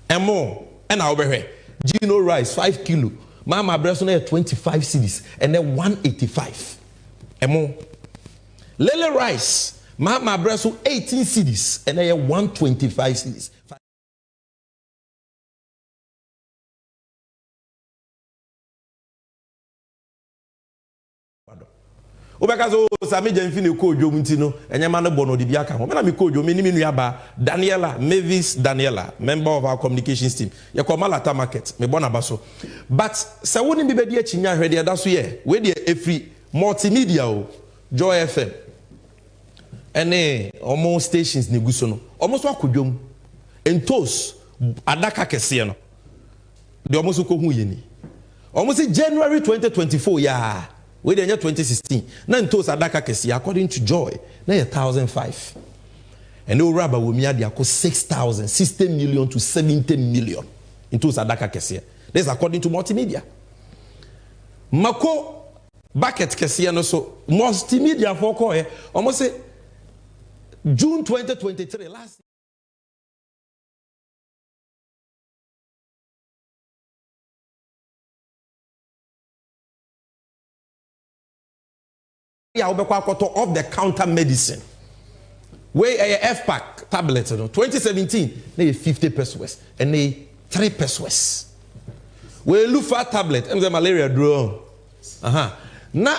and more and na obehwe Gino rice 5 kilo Mahama abraso na 25 cedis and 185. Lele rice, Mahama Bresso 18 cedis and I 125 cedis. Obekazo Sammy Gyamfi ne kojo muntino enyema no bono de biaka ho. Me na me kojo me ni me nuaba Daniela Mavis Daniela, member of our communications team. Ye ko Malata market me bona baso. But se woni bi be de achinya hwede da so ye, we de efri multimedia o Joy FM ene omo stations ne guso no omo so akodwom entos adaka kese no de omo so ko hu yeni omo se January 2024 ya we de 2016 na entos adaka kese according to Joy na 1,005 and no raba wo mi ade akọ 6,000 60 million to 70 million entos adaka kese. This according to multimedia. Mako bucket kese no so multimedia for call almost say June 2023 last year of the counter medicine where a F-pack tablet 2017 they 50 pesos and they 3 pesos we Lufa tablet and the malaria drone na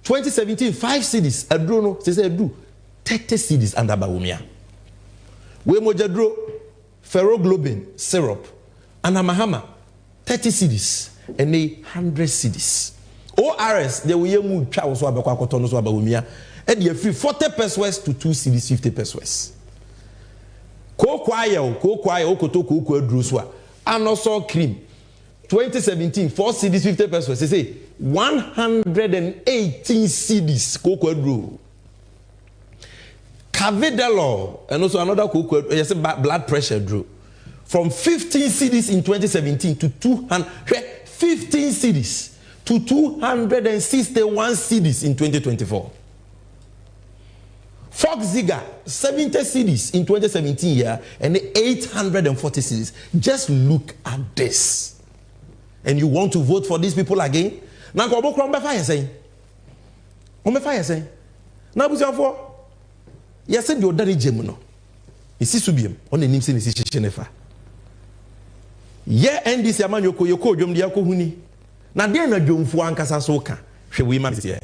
2017 5 cedis adro no say do 30 cedis under Bawumia. We mojadro ferroglobin syrup and Mahama 30 cedis and 100 cedis. ORS they will mu twa wo so abekwa akoto no so Bawumia e de free 40 pesos to 2 cedis 50 pesos. Ko kwaye okoto ko adro so anosol cream 2017 4 cedis 50 pesos say 118 cedis cocoa brew. Cavidelo and also another cocoa blood pressure drew from 15 cedis in 2017 to 15 cedis to 261 cedis in 2024. Fox Ziga 70 cedis in 2017 year and 840 cedis. Just look at this. And you want to vote for these people again? Now go back from fire saying. Fire saying. Now we say for yes said your daddy jemuno. Isi subiem on the name say isi shenefa. Ye end this yaman yoko jom dia ko huni. Na dia na jomfu ankasa so ka. Hwe we ma here.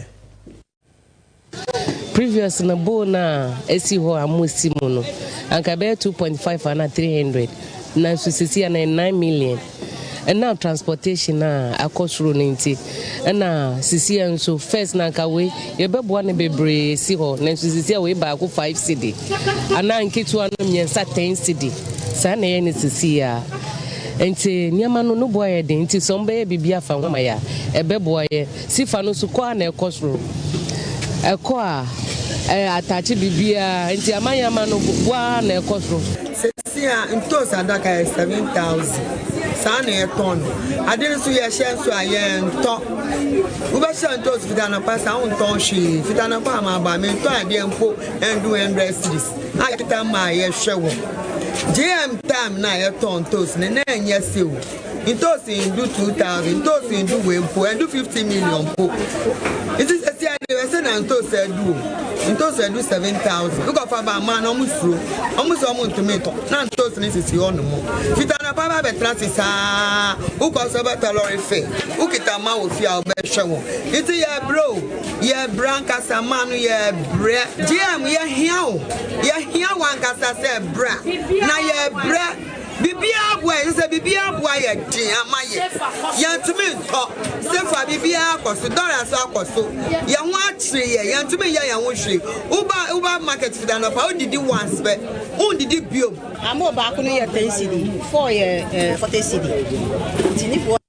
Previous na bona esi ho amusi mu no anka be 2.5 and 300 na so sisi na 9 million and now transportation na akosuro nti na sisi enso first na anka we ye bebo na bebre si ho na so sisi we ba ko 5 cedi ana nketu anu myensa 10 cedi sa na ye ni sisi ya enti niama no boye de enti sombe bibia fa ho ya ebebo ye sifa no so kwa na ekosuro eko a atachi bibia nti amanyama no bua na ekosro sesia ntos adaka 7,000 sana eton adin so ye hye so aye nto wo be hye ntos fitana pasa won ton hwe fitana pa ma ba me nto ade mpo endu 100 cedis akita ma ye hwe wo GM time na ye ton ntos ne na enye sewo ntos ndu 2,000 ntos ndu we mpo endu 50 million mpo it is sesia we say na ntos edu ntos edu 7,000 look of about man omuso tomato na ntos ni sisi ono mo fitana pa ba betrasisa uko so better lorry fe ukita ma wo fia obehwe wo it ye bro ye branca samanu ye bre GM ye hia wankasa se bra na ye bre bibia boy say bibia boy ye din amaye yantumi nto sefa bibia akoso dollars akoso ye ho atire ye yantumi ye ho hwe uba market fidana pa odidi once be ondidi biom amo ba ko no ye 10 cedi 4 ye 40 cedi tini for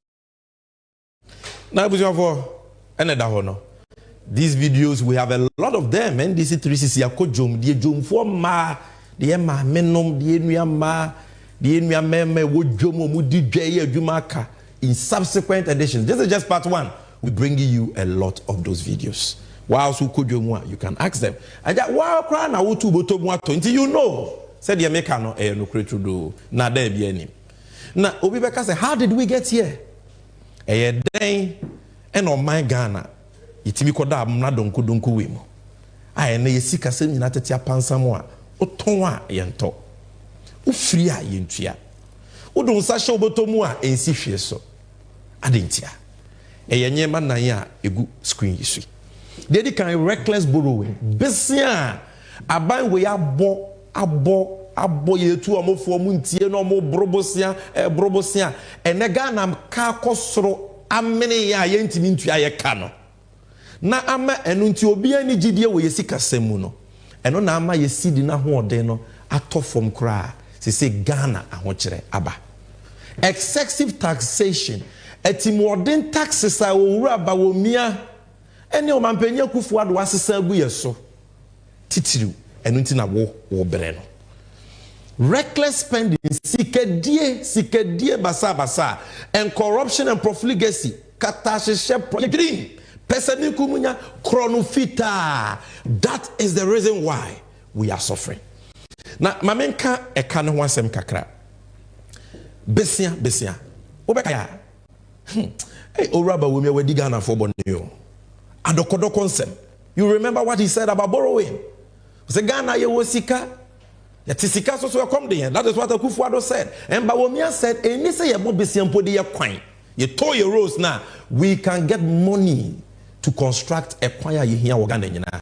na bujo for ene da ho no. These videos we have a lot of them and this 360 akojom die jomfo ma de ma menom de nua ma the meme wojomo mudi dweye adwumaka in subsequent editions. This is just part 1. We bring you a lot of those videos. While so you can ask them. And that wow cry na wotu botomu ato until you know. Said the American no no create do na there be any. Na obi beka say how did we get here? Den and on my Ghana. Itimi koda amna donku we mo. Aye na yesika se nyina tete apansam a oton a yento. Ufria yentua udon sa hye obotomu a ensi hwe so adentia eyenye ma nan a egu screen yisu they can reckless borrowing besia aban we abo yetu omofo mu ntie no mo brobosia enega na ka kosoro amene ya yentimi ntua ye ka no na ama enu nti obi ani gidie we yesika semu no eno na ama yesidi na ho oden no atofom kra say Ghana ahochire aba excessive taxation etimodern taxes a owura ba wo mia ene o mampanya kufu ado asesa agu yeso titiriu enu nti na wo bere no reckless spending sikadie basa and corruption and profligacy katasheshe green pesani kumunya chronofita. That is the reason why we are suffering. Na mamenka eka no wasem kakra besia obeka ya oraba wo me wadi Ghana for bonio adokodo consem. You remember what he said about borrowing? Say Ghana ye wo sika ya tisika so come there. That is what Akufo-Addo said. And Bawumia said eni say ye bo besia mpo de ye kwan ye to ye roads na we can get money to construct a kwan ye hia wo Ghana nyina.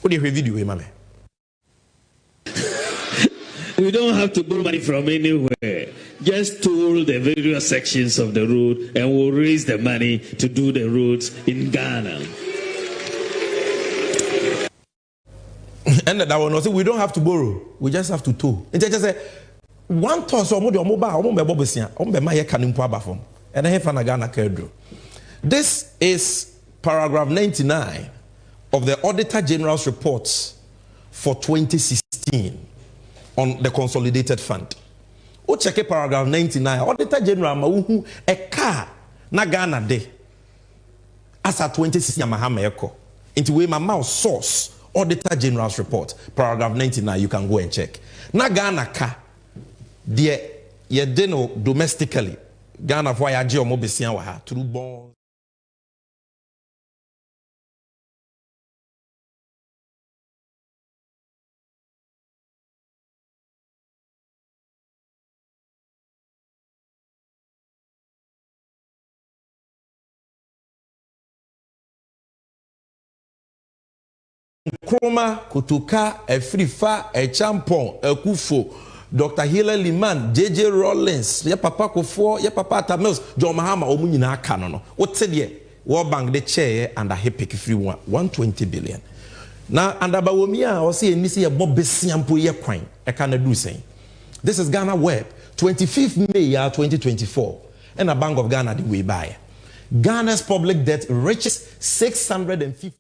Wo de hwe video we mame. We don't have to borrow money from anywhere. Just toll the various sections of the road and we'll raise the money to do the roads in Ghana. And that one also, we don't have to borrow. We just have to toll. And just say, one ton so omo de omo ba omo be bobesia omo be ma ye kanimpo abafom and he fa na Ghana kedro. This is paragraph 99 of the Auditor General's reports for 2016 on the Consolidated Fund. O check paragraph 99. Auditor General ma uhu a car na Ghana de as a 2016 Mahama Eko. Into we my mouse source Auditor General's report paragraph 99. You can go and check. Na Ghana car de ye deno domestically Ghana for ya je omo besia wa ha through bonds. Kroma, Kutuka, Efrifa, Echampon, Ekufo, Dr. Hillel Liman, J.J. Rollins, ya Papa Kofo, ya Papa Tamils, John Mahama, Omunina Kanono. What said ye? World Bank, the chair, and a hepic free 120 billion. Now, and about Womia, or see, and see a Bob Bessiampo ye coin, a Canada do saying. This is Ghana Web, 25th May 2024, and a Bank of Ghana the way by. Ghana's public debt reaches 650.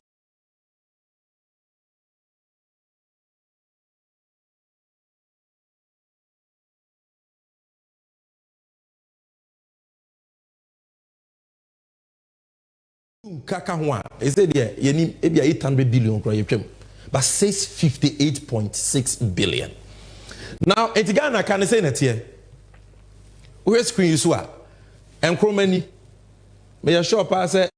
Kaka Hua, is it there? You need 800 billion, but 658.6 billion. Now, it's Ghana can say that here. Where's screen you saw? And Cromany, may I show pass it?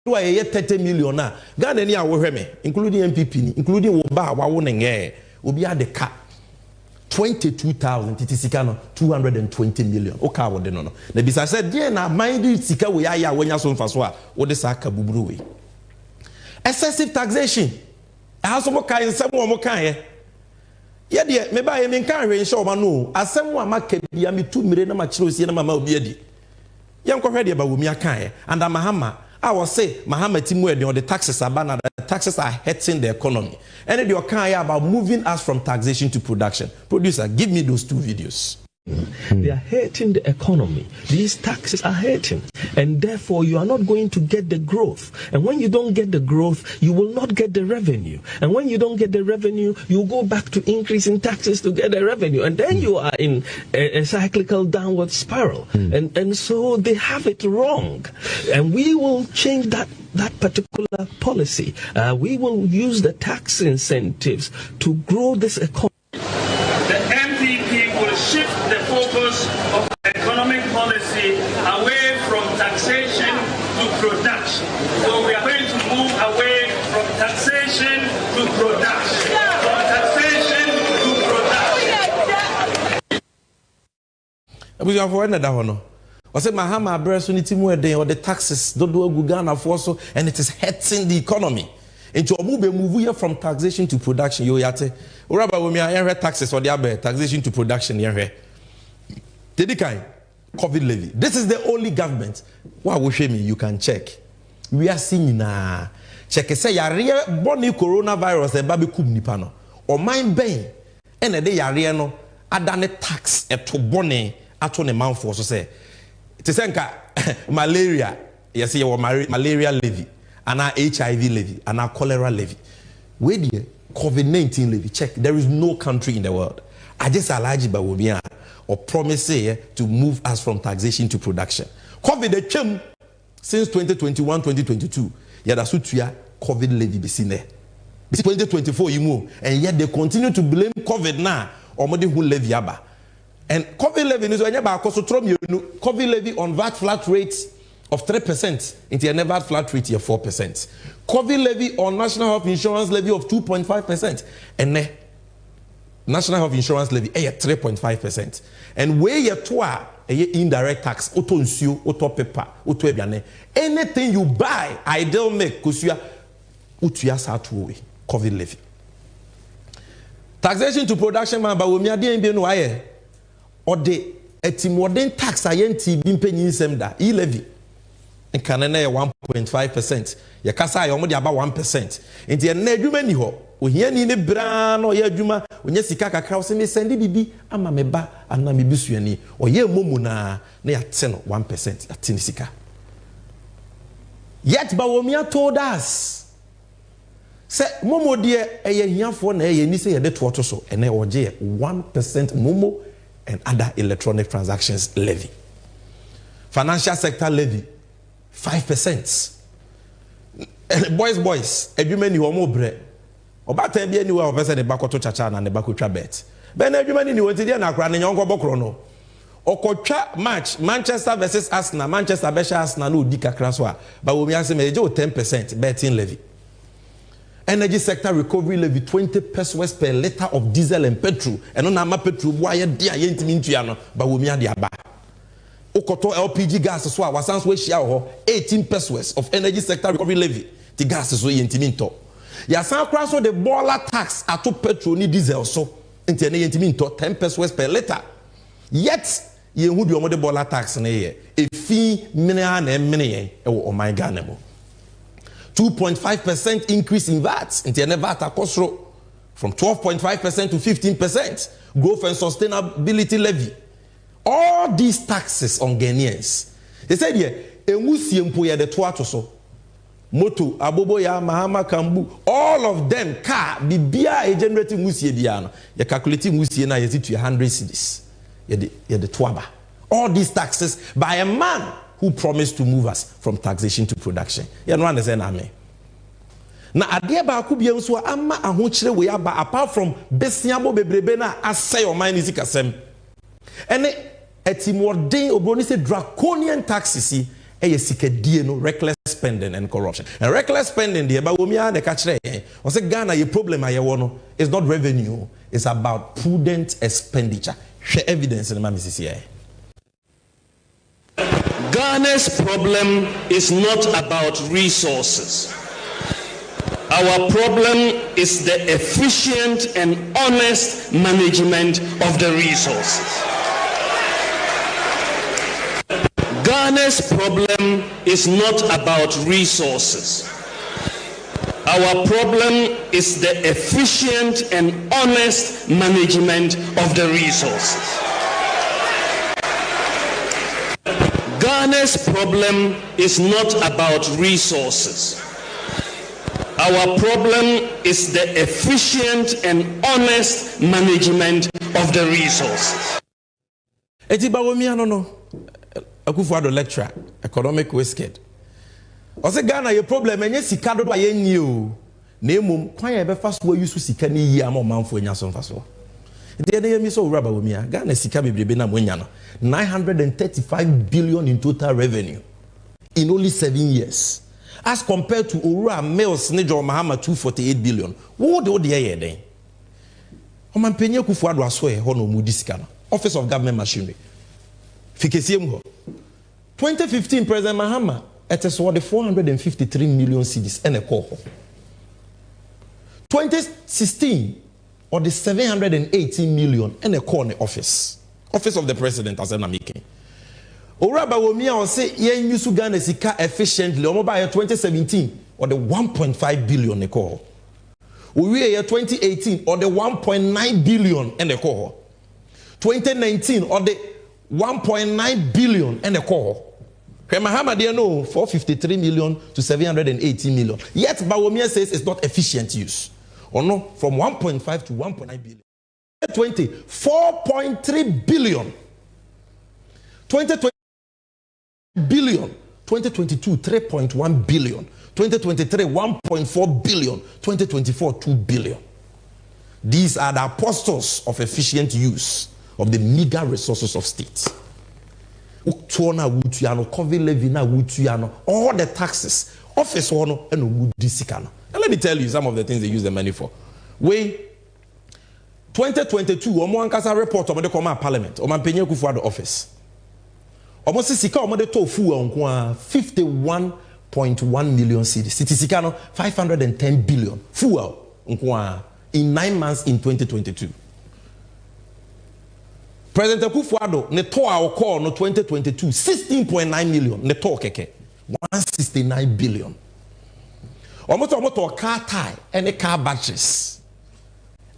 Do I 30 million now? Ghana any aware me, including MPP, including Woba, Wawonenge, Obi had the cat 22,000 Titisicano 220 million. Oka wo de no no. Na bisa said, dear na mind you sika we ya when ya so mfaso a wo de saka buburu we. Excessive taxation. Aso mo kan nsem wo mo kan ye. Ye de me ba ye me kan hwe nso ma no. Asem wo amaka bia me tu mire na ma kire osie na mama obi adi. Ye nkɔ hwe de ba wo mi akan ye. And Mahama I will say, Muhammad Timwe, the taxes are banned, the taxes are hurting the economy. And then you can about moving us from taxation to production. Producer, give me those two videos. They are hurting the economy. These taxes are hurting. And therefore, you are not going to get the growth. And when you don't get the growth, you will not get the revenue. And when you don't get the revenue, you go back to increasing taxes to get the revenue. And then you are in a cyclical downward spiral. And so they have it wrong. And we will change that particular policy. We will use the tax incentives to grow this economy. The MPP will shift the focus of economic policy away from taxation to production. So we are going to move away from taxation to production. From taxation to production. I said, Mahama Bresunity or the taxes don't do Ghana for so, and it is hurting the economy. Into a move here from taxation to production. You yate. Uraba we me taxes or the other taxation to production here. Dedikai COVID levy. This is the only government. What will show me? You can check. We are seeing na check say yare boni coronavirus e baby kum nipa no. O mind ben ene de yare no adane tax eto boni ato ne manfo so say. Te senka malaria. Yes, you malaria levy. And our HIV levy, and our cholera levy. Where the COVID-19 levy, check. There is no country in the world. I just allege by Womia or promise to move us from taxation to production. COVID came since 2021, 2022. Yeah, that's what COVID levy be seen there. This 2024 you move, and yet they continue to blame COVID now. Or more who levy aba. And COVID levy is when you buy COVID levy on VAT flat rates of 3%, into a VAT flat rate of 4%. COVID levy on national health insurance levy of 2.5%, and national health insurance levy at 3.5%. And where you are indirect tax, auto insu, auto paper, auto ebiane. Anything you buy, ideal make, because you are COVID levy. Taxation to production man, but we are doing no aye. Or the modern tax ayenti bimpenyin semda e levy. And Canada 1.5%. Your casa you about 1%. In the neduma ni ho. We hear ni brand or ye juma. When you see kaka krause me sendi bibi ama meba ana mibusuani. Or ye momu na ya 1% at tinisika. Yet Bawomia told us. Say momo dear a year for na ye ni say ye de to so and 1% momo and other electronic transactions levy. Financial sector levy 5%. Boys, every you are more bread. Or better be anywhere of the back to Chachana and the back to bet. Ben every you want to do a crown in Yongo Bokrono. Or Kocha match Manchester versus Arsenal, Manchester versus Arsenal, no Dika Kraswa. But we have 10% betting levy. Energy sector recovery levy 20 pesos per liter of diesel and petrol. And on our petrol, why dear Yentimintiano, but we are the Abba. Okoto LPG gas so wasanso we share ho 18 pesos of energy sector recovery levy. The gas so yentiminto. Ya san kra so the boiler tax ato petrol ni diesel so enti na yentiminto 10 pesos per liter. Yet ye hu bi omode boiler tax na ye efi mineral na emene ye e wo oman Ghana mo. 2.5% increase in VAT enti na VAT akosro from 12.5% to 15%. Growth and sustainability levy. All these taxes on Ghanaians. They said here, the so Moto, Aboboya, Mahama, Kambu, all of them car bibia a generating musie biano. You calculating musie na yeti to 100 cedis. You the twaba. All these taxes by a man who promised to move us from taxation to production. You know understand me? Na ade ba ku bia nso ama ahochire we aba apart from besiabo bebrebe na asay o man izikasem. And etimodin obroni say draconian taxes see no reckless spending and corruption. And reckless spending the about we the catch on say Ghana your problem is not revenue, it's about prudent expenditure. Share evidence in the Mississippi. Ghana's problem is not about resources. Our problem is the efficient and honest management of the resources. Ghana's problem is not about resources. Our problem is the efficient and honest management of the resources. Ghana's problem is not about resources. Our problem is the efficient and honest management of the resources. Akufo-Addo lecturer, economic wasted. Ose Ghana your problem enye sika do ba ye nyi o. Na emom kwan ye be faso wa yusu sika ni yi ama manfo enya so mfaso. Nti ene yemi so wura ba womia Ghana sika bebrebe na monya no. 935 billion in total revenue in only 7 years. As compared to Owura Mills ne John Mahama 248 billion. Wo de ye den. O man penye Akufo-Addo aso e ho no mu disika no. Office of Government Machinery. Fikesiem ho. 2015 President Mahama it is worth 453 million cedis and a call. 2016 or the 718 million and a call in the office of the president as I'm making. Oraba Womia will say yen use Ghana sika efficiently or by 2017 or the 1.5 billion a call. We year 2018 or the 1.9 billion and a call. 2019 or the 1.9 billion and a call. Mahama there no 453 million to 780 million. Yet Bawumia says it's not efficient use. Or no, from 1.5 to 1.9 billion. 2020, 4.3 billion. 2020 billion. 2022, 3.1 billion. 2023, 1.4 billion. 2024, 2 billion. These are the apostles of efficient use of the meager resources of state. COVID levy, all the taxes, office and let me tell you some of the things they use the money for. 2022, Omo report on the Parliament, Omo Penye Kufuor office. Omo sika omo de to fu 51.1 million cedis. Sika no 510 billion. Fuel in 9 months in 2022. President Kufuor ne to our call no 2022 16.9 million ne to keke 169 billion. Omo to car tire and car batteries.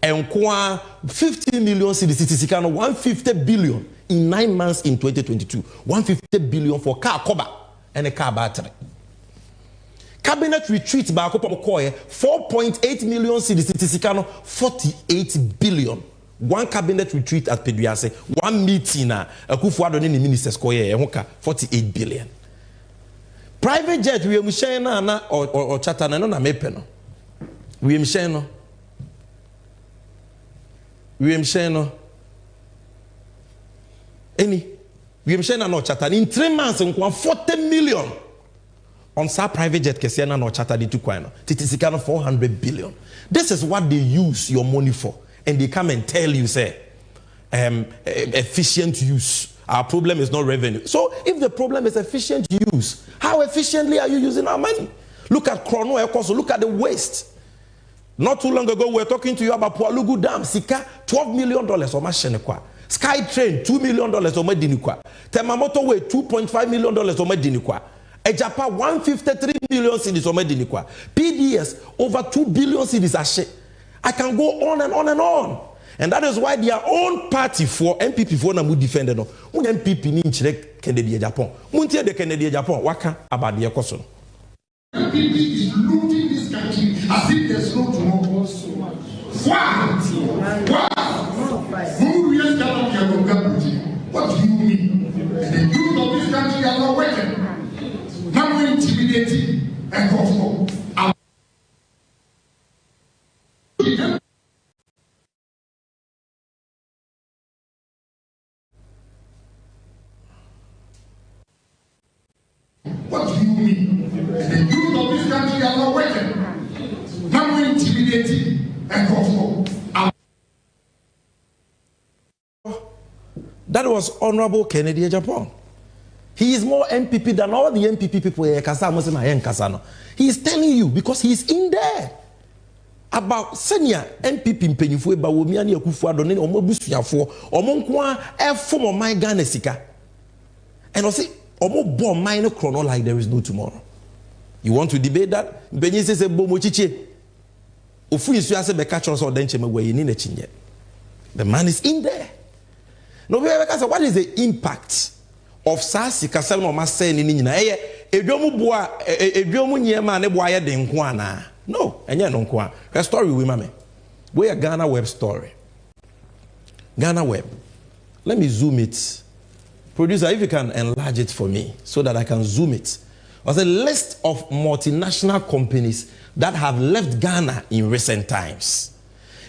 And 50 million cedis, 150 billion in 9 months in 2022. 150 billion for car cover and a car battery. Cabinet retreat by 4.8 million cedis, 48 billion. One cabinet retreat at Peduase, one meeting a Kufuor ni ministers 48 billion. Private jet we mshena na or chata na na mepeno. We mshena. Any no chata in 3 months and 40 million on sa private jet kesiana no chata di tukwano titisika 400 billion. This is what they use your money for, and they come and tell you say efficient use. Our problem is not revenue. So if the problem is efficient use, how efficiently are you using our money? Look at Chrono Ecoso, look at the waste. Not too long ago, we were talking to you about Pualugu Dam, Sika, $12 million or Mashenekwa. Sky Train, $2 million or Medinikwa. Temamoto Way, $2.5 million or Medinikwa. Ejapa, 153 million cedis or Medinikwa. PDS, over 2 billion cedis ashe. I can go on and on and on. And that is why their own party for MPP for Namu defended. When MPP ni nchire Kennedy Japan. Muntie de Kennedy Japan, waka about the Ekoso. MPP is looting this country as if there's no tomorrow. Why? Who really cannot get on government? What do you mean? The youth of this country are not working. Now we're intimidating and control. What do you mean? The youth of this country are not working. Now we're intimidating and control. That was Honorable Kennedy Japan. He is more MPP than all the MPP people here. He is telling you because he is in there. About senior MPP mpenyifo eba wo mi ani Akufo Addo ne omo busuafo omo nko a efo my Ghana sika. And I say omo bomb mine chrono like there is no tomorrow. You want to debate that? Mpenyi say bomo chiche. Ofu isu ase be catch us or den cheme we ni na chinye. The man is in there. No, what is the impact of Sasi Kaselmo Mase ni nyina? Edwomu boa edwomu nyema ne boa ye de nko ana. No, enye no nko a. Her story we mame. We a Ghana Web story. Ghana Web. Let me zoom it. Producer, if you can enlarge it for me so that I can zoom it. There's a list of multinational companies that have left Ghana in recent times.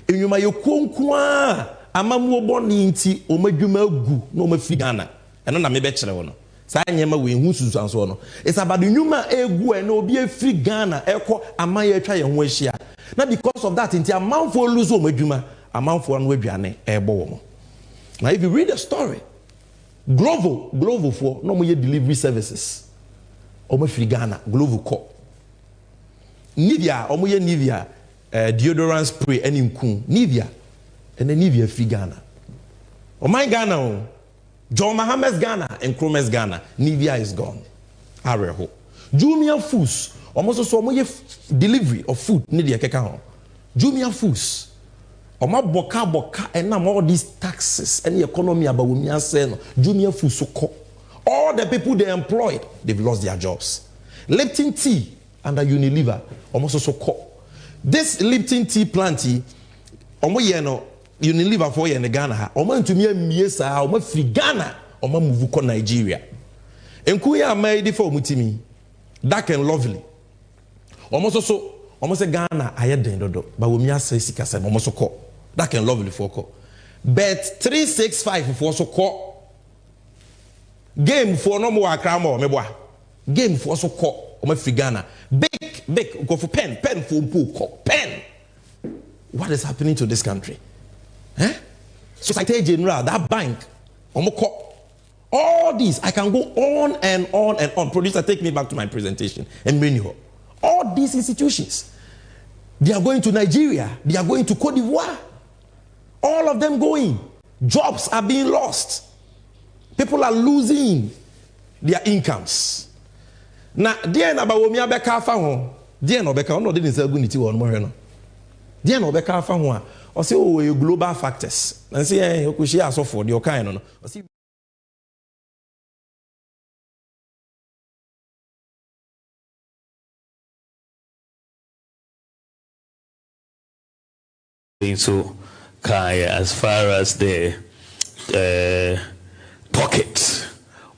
Enyuma yokunkwa amamu oboni nti omadwuma gu na omafi Ghana eno na mebe kire wono sa nyema we hu susanso no. It's about the nyuma egu e na obi afri Ghana ekọ amaye atwa ye ho ahia na because of that nti amanfo lose omadwuma amanfo no aduane ebo wo. Now if you read the story, Glovo for no more delivery services omafri Ghana Glovo co Nivea omoye Nivea deodorant spray any nkun Nivea and then Nivea free Ghana. Oh my Ghana, John Mahamad's Ghana and Chrome's Ghana. Nivea is gone. Areho. Jumia Foods almost so much delivery of food. Nidia keka. Jumia Foods. Oma boka and now all these taxes and the economy about Jumia say Jumia Foods so all the people they employed, they've lost their jobs. Lipton Tea under Unilever almost so this Lipton Tea planty omo ye no Unilever for in Ghana, or man to me, Miesa, or free Ghana, or move to Nigeria. And Kuya made for Mutimi, dark and lovely. Almost a Ghana, I had the but we may say Sikasa, almost a call, dark and lovely for call. Bet 365 for so call. Game for no more cramo, me boy. Game for so call, o me Ghana. Big, go for pen for pool, pen. What is happening to this country? Eh? Societe General, that bank, all these, I can go on and on and on. Producer, take me back to my presentation and bring you. All these institutions, they are going to Nigeria, they are going to Cote d'Ivoire. All of them going. Jobs are being lost. People are losing their incomes. Now, dear Nabawomi Abeka Faho, dear Nobeka, no, didn't say Gunity or Moreno. Dear Nobeka Faho, or say, oh, global factors. And say, you could share so for your kind. Or see, so as far as the pockets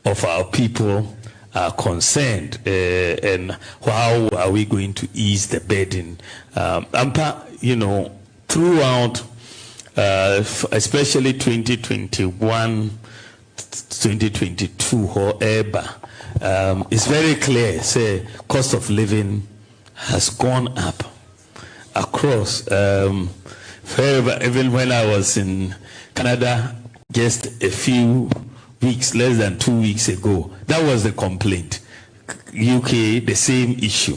of our people are concerned, and how are we going to ease the burden? You know, throughout, especially 2021, 2022, however, it's very clear, say, cost of living has gone up across. Even when I was in Canada just a few weeks, less than 2 weeks ago, that was the complaint. UK, the same issue.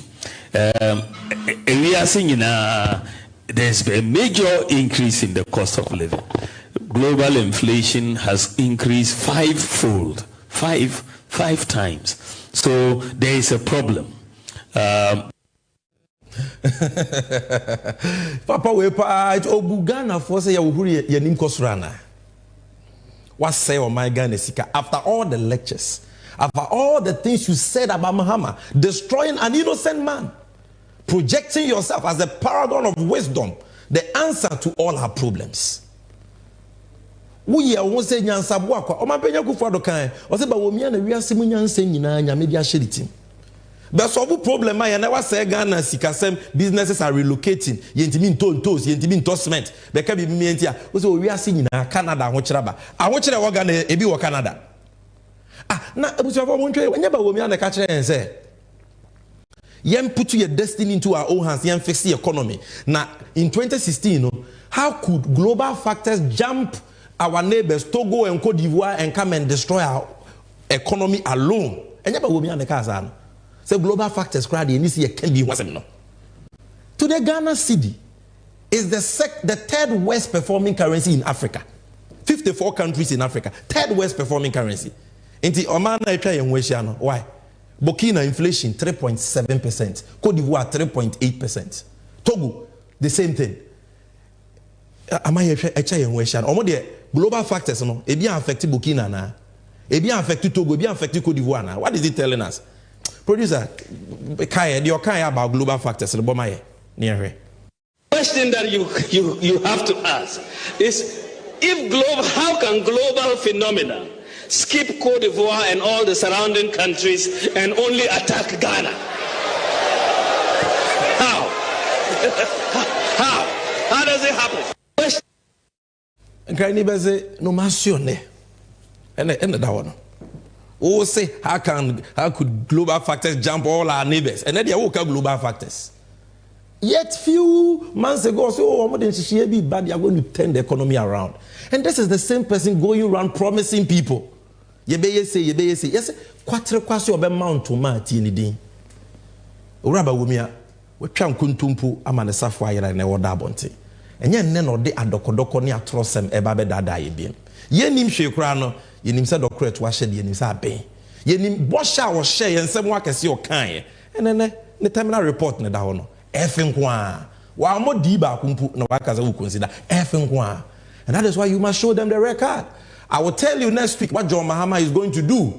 We are seeing there's a major increase in the cost of living. Global inflation has increased fivefold, five times. So there is a problem. Papa we pa Obugana for say Yahuri Yanim Kosrana. What say on my Ghana Sika after all the lectures, after all the things you said about Muhammad, destroying an innocent man, projecting yourself as the paragon of wisdom, the answer to all our problems. We are one say Nyansabwa, or my Penya Kufado Kai, or say Bawomian, we are Simunian saying Nanya, maybe a shitting. But so problem I never say Ghana Sikasem businesses are relocating. Yentimin tontos, yentimin tosment. Beka bi mientia. So we are seeing in Canada hochiraba. I watch the Ghana ebi wa Canada. Na ebusuafo montwe nyeba wo mi an ka kire en say. Yem put your destiny into our own hands, yem fix the economy. Now in 2016, how could global factors jump our neighbors Togo and Cote d'Ivoire and come and destroy our economy alone? Nyeba wo mi an ka say. So global factors can be no. Today Ghana cedi is the third worst performing currency in Africa. 54 countries in Africa, third worst performing currency. Inti Oman why? Burkina inflation 3.7%, Cote d'Ivoire 3.8%, Togo the same thing. Global factors no, e bien affected Burkina na, e bien affected Togo, e bien affected Cote d'Ivoire na. What is it telling us? Producer, your Kaya about global factors. The question that you have to ask is, how can global phenomena skip Cote d'Ivoire and all the surrounding countries and only attack Ghana? How? How does it happen? Oh, say how could global factors jump all our neighbors? And then they woke up global factors. Yet few months ago, so oh, be bad, they are going to turn the economy around. And this is the same person going around promising people. Yes, quatre kwasi obe mount to mati ni din. Uraba wumia, we twa nkuntumpu ama ne safo ayera na woda abonte. Enye nne no de adokodoko ne atrosem eba be dada yebiem. Yenim hwekura no yenim se doctorate wa hye de yenim se aben yenim bosha wo hye yensem wa kese o kan ene ne terminal report ne da ho no efenko a wa mo di ba kumpu na wa kaza wo consider efenko a. And that is why you must show them the record. I will tell you next week what John Mahama is going to do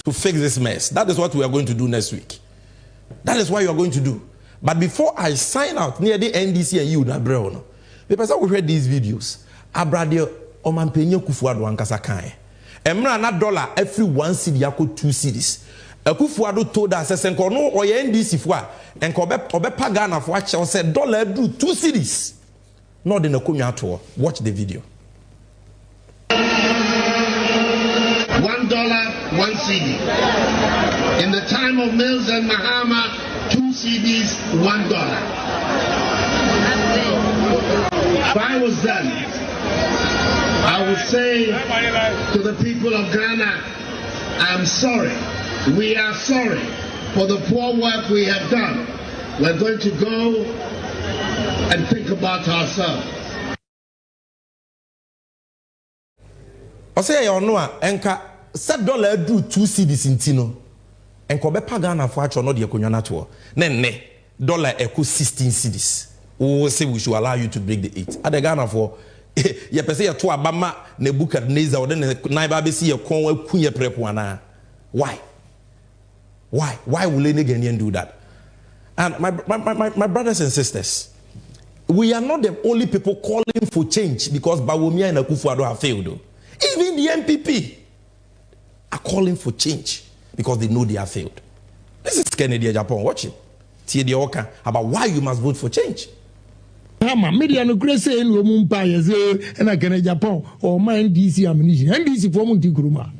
to fix this mess. That is what we are going to do next week. That is what you are going to do. But before I sign out near the NDC and you na bro no, the person who read these videos abrade Omampenyo Kufuado ankasa kan. Emra na dollar every 1 cedi yako 2 cedis. Kufuado told us senko no oye NDC fo a enko obe pagana fo a che say dollar do 2 cedis. No de na konwa to. Watch the video. 1 CD. In the time of Mills and Mahama, 2 CDs, $1. If I was them, I would say to the people of Ghana, I'm sorry. We are sorry for the poor work we have done. We're going to go and think about ourselves. I say you know enka $7 do 2 cedis intino. Enko be pagana for actual no de akonwa na to. Ne dollar equal 16 cedis. We say we should allow you to break the 8. At the Ghana for ye pese ye to abama Nebuchadnezzar or then na ba be see ye kon akunye prepo ana. Why will any Ghanaian do that? And my brothers and sisters, we are not the only people calling for change because Bawumia and Akufo-Addo have failed. Even the MPP are calling for change because they know they have failed. This is Kennedy Japan. Watch it. Tiedi Oka about why you must vote for change. Media no grace in Lumumba and I can Japan or my NDC ammunition. NDC for Muntikuruma.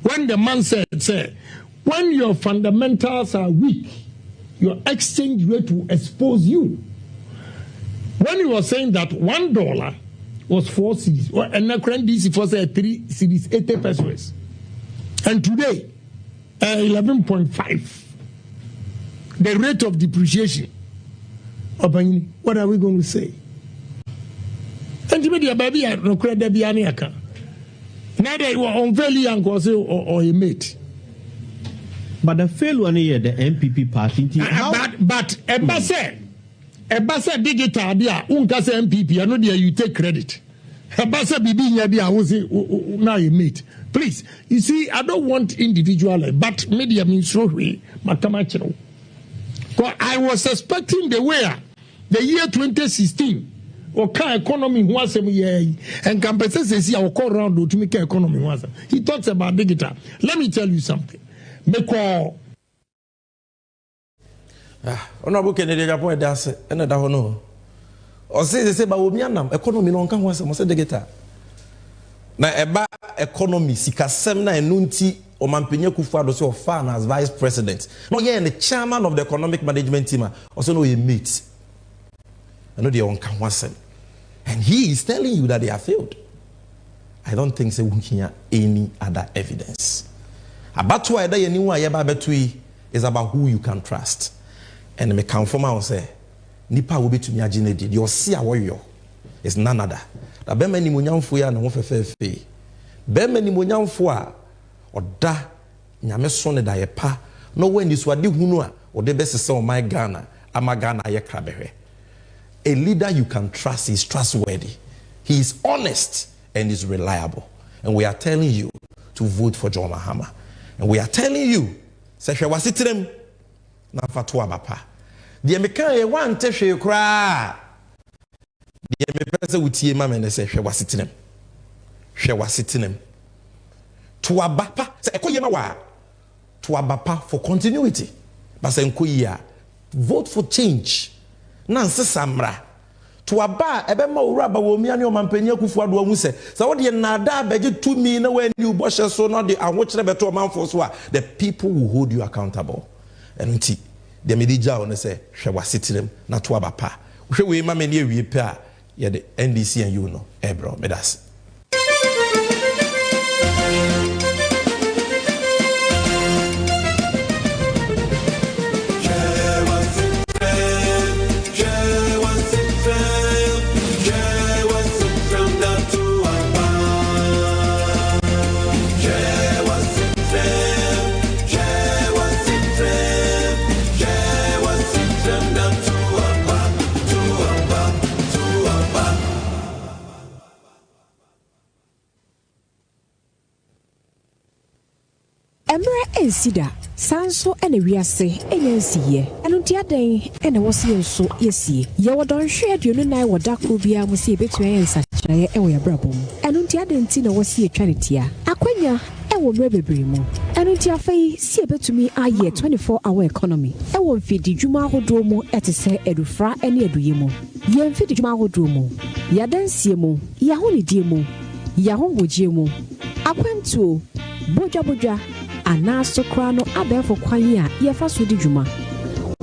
When the man said, when your fundamentals are weak, your exchange rate will expose you. When you were saying that $1 was 4 cedis, and now NDC for 3 cedis, 80 pesos, and today 11.5. The rate of depreciation. What are we going to say? And to me, the baby, no credit be any account. Neither you are unfairly or a mate. But the failure near the MPP party. But Ebasa digital dia unkase MPP. I know there you take credit. Ebasa bibi dia was now a mate. Please, you see, I don't want individual, but media means so we makamachero. I was expecting the way the year 2016 or economy was a year and compensation our call round to make economy was. He talks about digital. Let me tell you something. Honorable Kennedy Japan that's and that no. Or say about Omianam economy no kan was say digital. Na eba economy sika semna enunti Omampenye Akufo-Addo so far as vice president. No, yeah, and the chairman of the economic management team also know he meets. I know they on Kanwasen. And he is telling you that they have failed. I don't think they will hear any other evidence. About why they anyone is about who you can trust. And me confirm I say, Nipa will be to me aginated. You'll see a warrior. It's none other. The Bemeni Munyam Fuya no fe. Bemeni Munyam Fua. Oda nyame sone da yepa no when this wadi hunu a ode bese o my Ghana ama Ghana ye krabehwe. A leader you can trust is trustworthy. He is honest and is reliable. And we are telling you to vote for John Mahama. And we are telling you say hwe wasitrem na fatu abapa. De meka ye wante hwe kra. De me pese wutie ma me ne say hwe wasitrem. Hwe wasitrem. To abapa say ekoyema wa to abapa for continuity but say enkoyia vote for change nanse samra to aba ebema owura ba wo miane Omampenye Akufo-Addo ahu se wo de nada beje tumi na wani uboshe so no de ahokere beto manfo so a the people will hold you accountable enti de medija on say hwe wasetirem na to abapa hwe we ma me ne awie pe a ye de NDC and you know bro medas. Sida Sanso and a Riase, NCA, and Untiaday, and a was so yesi. Yawadon shared you know what Dakubia was see between such a brabum. And Untiadan Tina was here Trinitia. Aquania, and will rebel brimo. And Untiafe, see about to me a year 24-hour economy. I won't feed the Jumaho Dromo at a say Edufra and Eduyemo. Yan feed the Jumaho Dromo. Yadan Siemo, Yahoni Diemo, Yahon Wujemo. Aquanto, Boja Boja. anaso kra no abefo kwan a yefa so di dwuma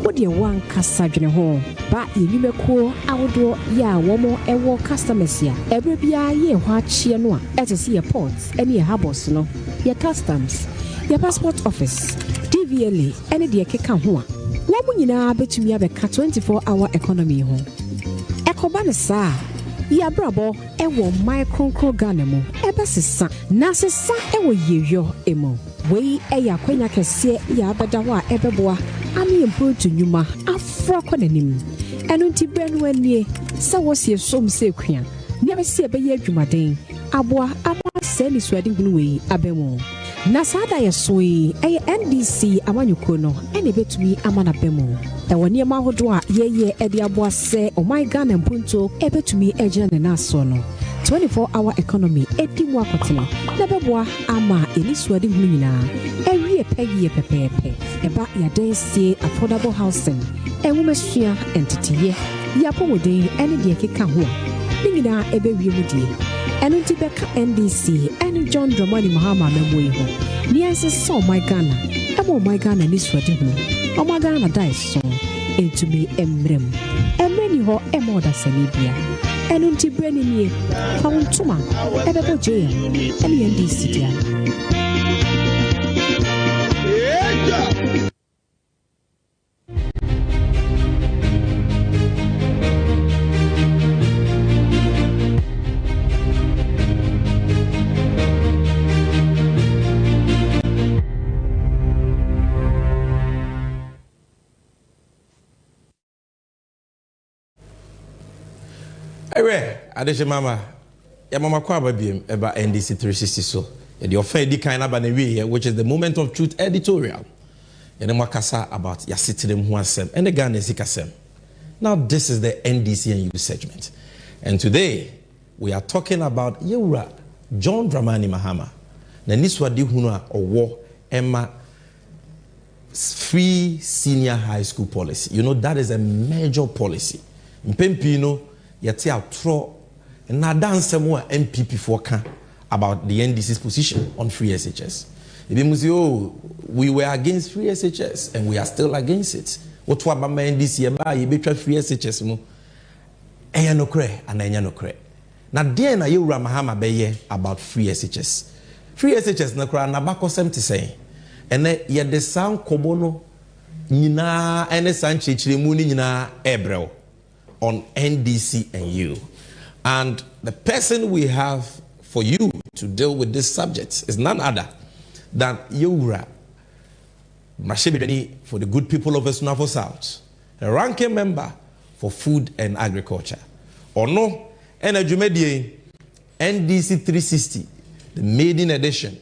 wode wan kasa dwene ho ba yenimekuo awodo ya womo ewo customers ya ebre bia ye ho achie no a etese ye ports ene ye harbors no ye customs ye passport office DVLA ene de keka ho a womo nyina betumi abeka 24-hour economy ho ekoba ne saa ya brabo ewo micro Ghana mo ebe sesa na sesa ewo yeyo emo wei eya kwenya kese ya abeda ho a ebeboa ami improve nyuma afra konanim enu nti brenu anie se wosie som se kwia ne abesi ebeye adwumaden aboa ama se ni suade hunu wei abemo na sada ye soi eye NDC amanyuko no ene betumi amana bemo ewo ne ma hodo a yeye ede aboa se oh my God mpunto ebetumi ejina ne naso no 24-hour economy edimu akotena na beboa ama eni suade hunu nyina ewie pegi pepepe eba ya densie affordable housing enwumesua entitiye ya pomode ene de keka ho nyina ebe wie mudie enu ti beka NDC ene John Dramani Mahama memoi ho ni ense so my Ghana emo my Ghana ni suade hunu o my Ghana dai so entumi emreni ho emo da sanibia enu nti breni nie fawuntuma ebebo je ene NDC dia Adeshe mama, ya mama kwa babiem eba NDC 360 so. The offended kind of which is the Moment of Truth editorial. And then wakasa about yasitirem huasem and the Ghana sikasem. Now this is the NDC and U segment. And today we are talking about Yura John Dramani Mahama. Na niswa di hunwa owo Emma free senior high school policy. You know that is a major policy. Mpempino yati outro na dance more MPP for about the NDC's position on free SHS. We were against free SHS and we are still against it. What about my NDC about free SHS mo? Eya no kre and enya no kre. Na there na Yura Mahama beye about free SHS. Free SHS na kra na bako 70 say. Ene ye de sound kobono nyina ene sanche chiremu ni nyina ebrel on NDC and U. And the person we have for you to deal with this subject is none other than Yura Mashebideni for the good people of Esnafo South, a ranking member for food and agriculture. Or no, NDC 360, the maiden edition,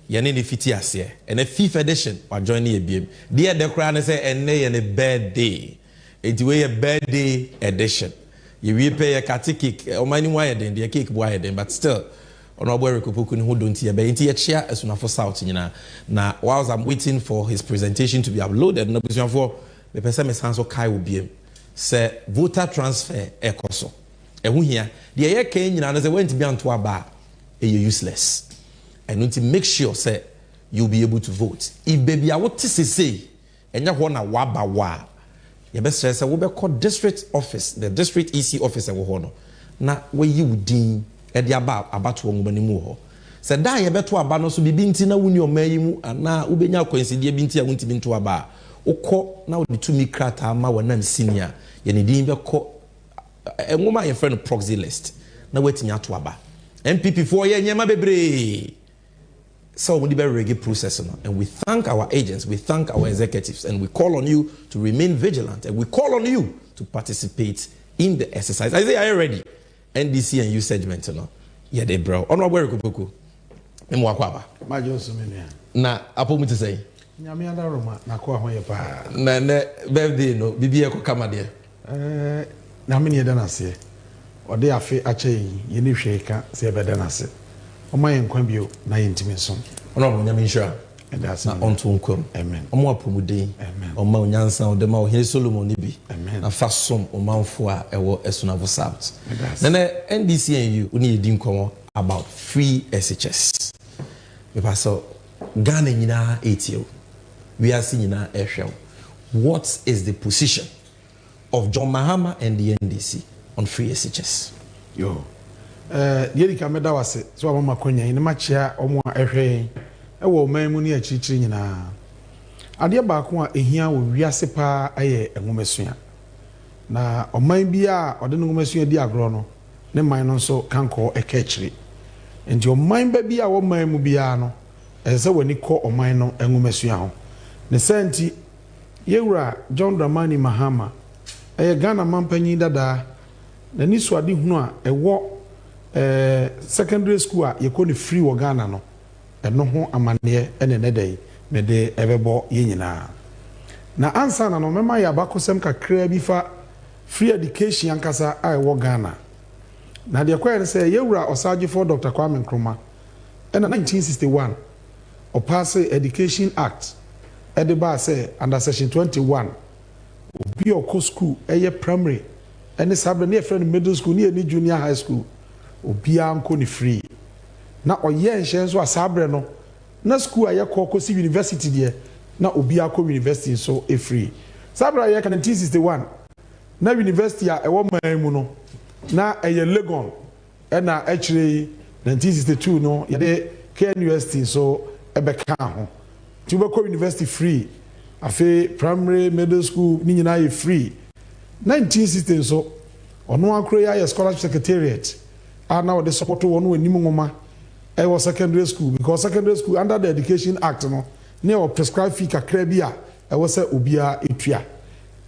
Yanini Fitiasia, and a fifth edition, or joining a beam. Dear the crown say, and a bad day. It's a birthday edition. You will pay a catty cake, or many wired in the cake wired, but still, on our work, who don't hear, but into a chair as soon as South, you know. Now, whilst I'm waiting for his presentation to be uploaded, no position for the person is Hanso Kai will be say voter transfer ecoso. And who here, the air came, you know, as I went to be on to a bar, you're useless. And need to make sure, say, you'll be able to vote. If baby, I want to say, and you want a waba. You best say we be call district office, the district EC office we ho no. Na where you din e dia about wo ngba ni mu ho. Say da ye beto aba no so bibi nti na wuni o mayi mu ana ubenya kwansidie bi nti a wunti bi nto aba. Ukọ na odi tumi krata ma wanam senior. Ye ne din be kọ ngoma ye friend proxy list. Na wetimi ato aba. MPP for ye nyema bebre. So we need process now. And we thank our agents, we thank our executives, and we call on you to remain vigilant, and we call on you to participate in the exercise. I say, are you ready? NDC and U segment, no? Yeah, they bro. On our work, Kuku. Na, apo muti say. Na birthday no, bibi eko kama dia. Na mini edana se. Ode afi ache yeni hweka se bedana se. Oma yenkwabio na yentimi so. Ona bo nyame nhira. Na onto nkom. Amen. Omo apomuden. Amen. Oma onyansa odema o Hene Solomon ni bi. Amen. Na fasom omanfo a ewo Esonafo South. Na NDC and you uni edi nkomo about free SHS. Me paso Ghana nyina etio. We are seeing nyina ehwe. What is the position of John Mahama and the NDC on free SHS? Yo. Yeri kameda wase so mama konya ine machia omo ehwe ewo man mu ne achichiri nyina. Ade ba ko a ehia wo wiase pa aye enwomesua. Na oman bia ode nwomesua di agro no ne man no nso kanko ekechiri. Enti oman ba bia wo man mu bia no ese wani ko oman no enwomesua ho. Ne senti yewura John Dramani Mahama Ghana mampanyi dada na ni so ade hunu a ewo secondary school a yekoni free wo Ghana no eno ho amane ene ne dai me de ebebo ye nyina na ansa na no mema ya bakosem kakra bi fa free education ankasa a ewo Ghana na de kwa se yewura osaje for Dr. Kwame Nkrumah ena 1961 o pass Education Act edeba say under section 21 obi okọ school eye primary ene sabre ne friend middle school ne junior high school obi anko ni free na oye nhye so asabre no na school aye kọ si university de na obi akọ university so e free sabre aye kan 1961 na university a ewo man mu no na eye Legon na actually 1962 no ye de KNUST so ebeka ho Tubako University free. Afe primary, middle school, ni nyina ye free. 1960 so ono akro ya scholarship secretariat. Now the support one we nimu ngoma. I was secondary school because secondary school under the Education Act no near prescribed fee kakra bia I was say obia etua.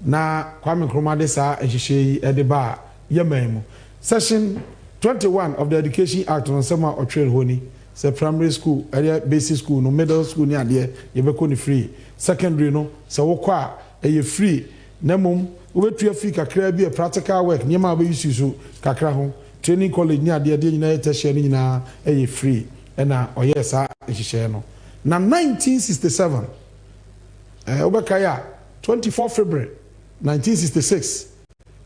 Na Kwame Nkrumah de sa ehihye e de ba yememu. Section 21 of the Education Act on sema otwel honi. Say primary school, area basic school, no middle school ni ade ye be ko ni free. Secondary no, say wo kwa e free. Na mum wo betua free kakra bi practical work, nyema be use so kakra ho. Training college ni ade ade nyina etehye ni nyina e free. E na oye sa ehihye no. Na 1967 obekaya 24 February 1966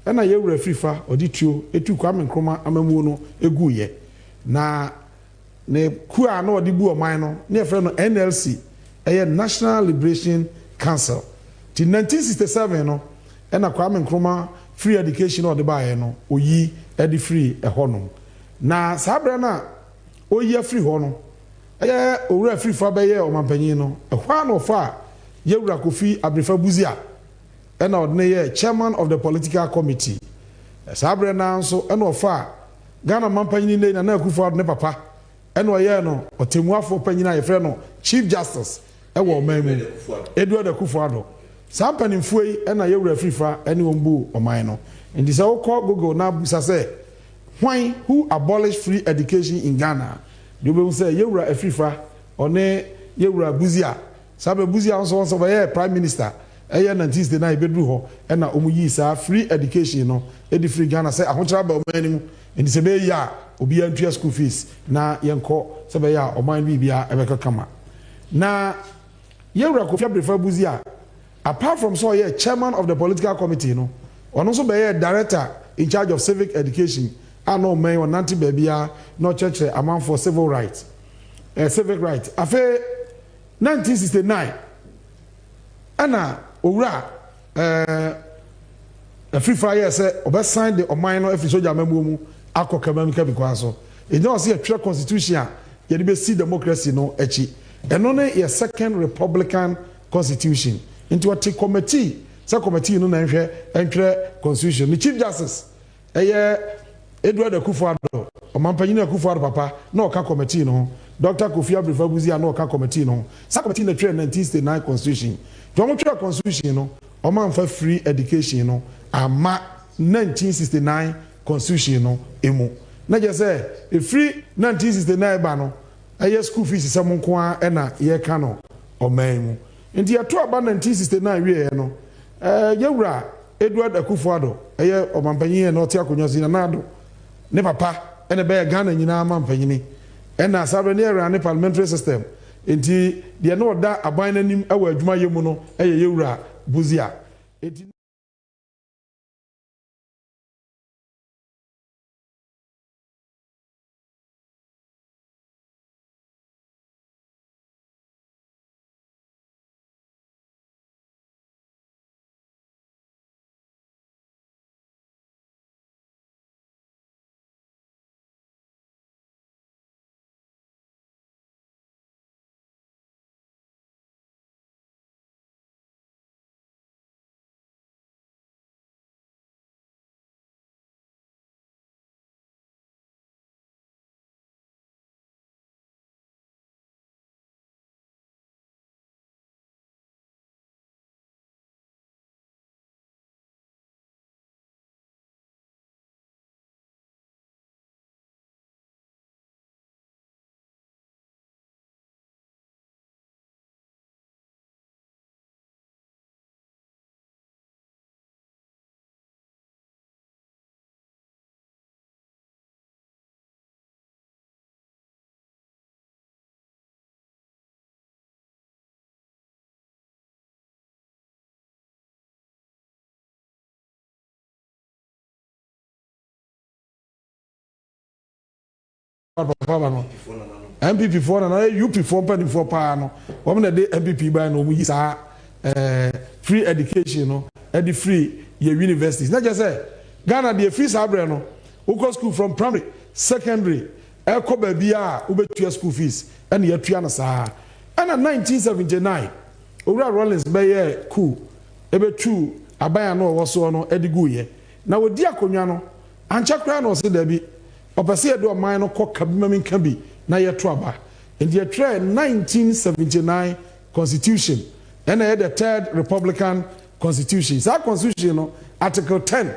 e na ye wura free fa odituo etu Kwame Nkrumah amamu no eguye. Na ne kua na odi bu oman no ne efre no NLC National Liberation Council ti 1967 no na Kwame Nkrumah free education odi ba no oyi edi free ehonom na sabra na oyi free ho no owura free fa be omampanyin no ehwa no fa yewura Kofi Abrefa Buzia na odne chairman of the political committee sabra na nso na ofa Ghana mampanyin ne na Akufo Addo ne papa eno ye no otemuafo panyina ye frɛ no Chief Justice ewo man mu Edward Akufo Addo sampanimfo yi na ye wura frifa ene wombu oman no ndi sɛ wokɔ Google na busa sɛ why who abolished free education in Ghana de obehu sɛ ye wura afrifa one ye wura Buzia sabe Buzia nso ye prime minister 1969 bedru ho na omuyi sa free education no edi free Ghana sɛ ahokyera ba oman mu ndi sɛ be ya obi antua school fees na yenko sebe ya oman bibia ebeka kama na yewura Kofi Abrefa Buzia apart from so ye chairman of the political committee no ono so be ye director in charge of civic education ano man on anti bebia no church amount for civil rights civic rights afa 1969 ana owura free fire say obe sign the oman no efi soja mamu mu akọkẹmẹmika because so ẹni wọn sẹ yẹ twẹ constitution a yẹde bẹ si democracy no ẹkyi ẹno ne yẹ second republican constitution nti wọ́n ti committee sẹ committee no na nhwẹ constitution ni Chief Justice ẹyẹ Edward Akufo Addo ọmọpanyin Akufo Addo papa na ọka committee no Dr. Kofi Abrefa Buzia na ọka committee no sa committee na twẹ 1969 constitution tí wọ́n twẹ constitution no ọmọ nfa free education no ama 1969 constitution no emu na je say e free 1969 ba no aye school fees se mo nko a na ye ka no oman mu nti ya to aba 1969 wie no yewura Edward Akufo Addo aye omampanyin na ote akonyo si na ado ne papa ene be Ghana nyina mampanyini na sabre ne era ne parliamentary system nti de na oda aban nanim awa adwuma yemu no aye yewura Buzia enti no MPP for na UP for pen for pa no wo na de MPP by no mu yi sa free education no e free your universities na just say Ghana the free sabre no we go school from primary secondary e ko ba bia we betua school fees and ye tua na sa and in 1979 Owura Rollins be cool e betu abaya no wo so no edigu ye na wodi akonwa no ancha kra no se da bi opese ye do man no ko kabima nka bi na ye to aba and ye try 1979 constitution and the third republican constitution that constitution no article 10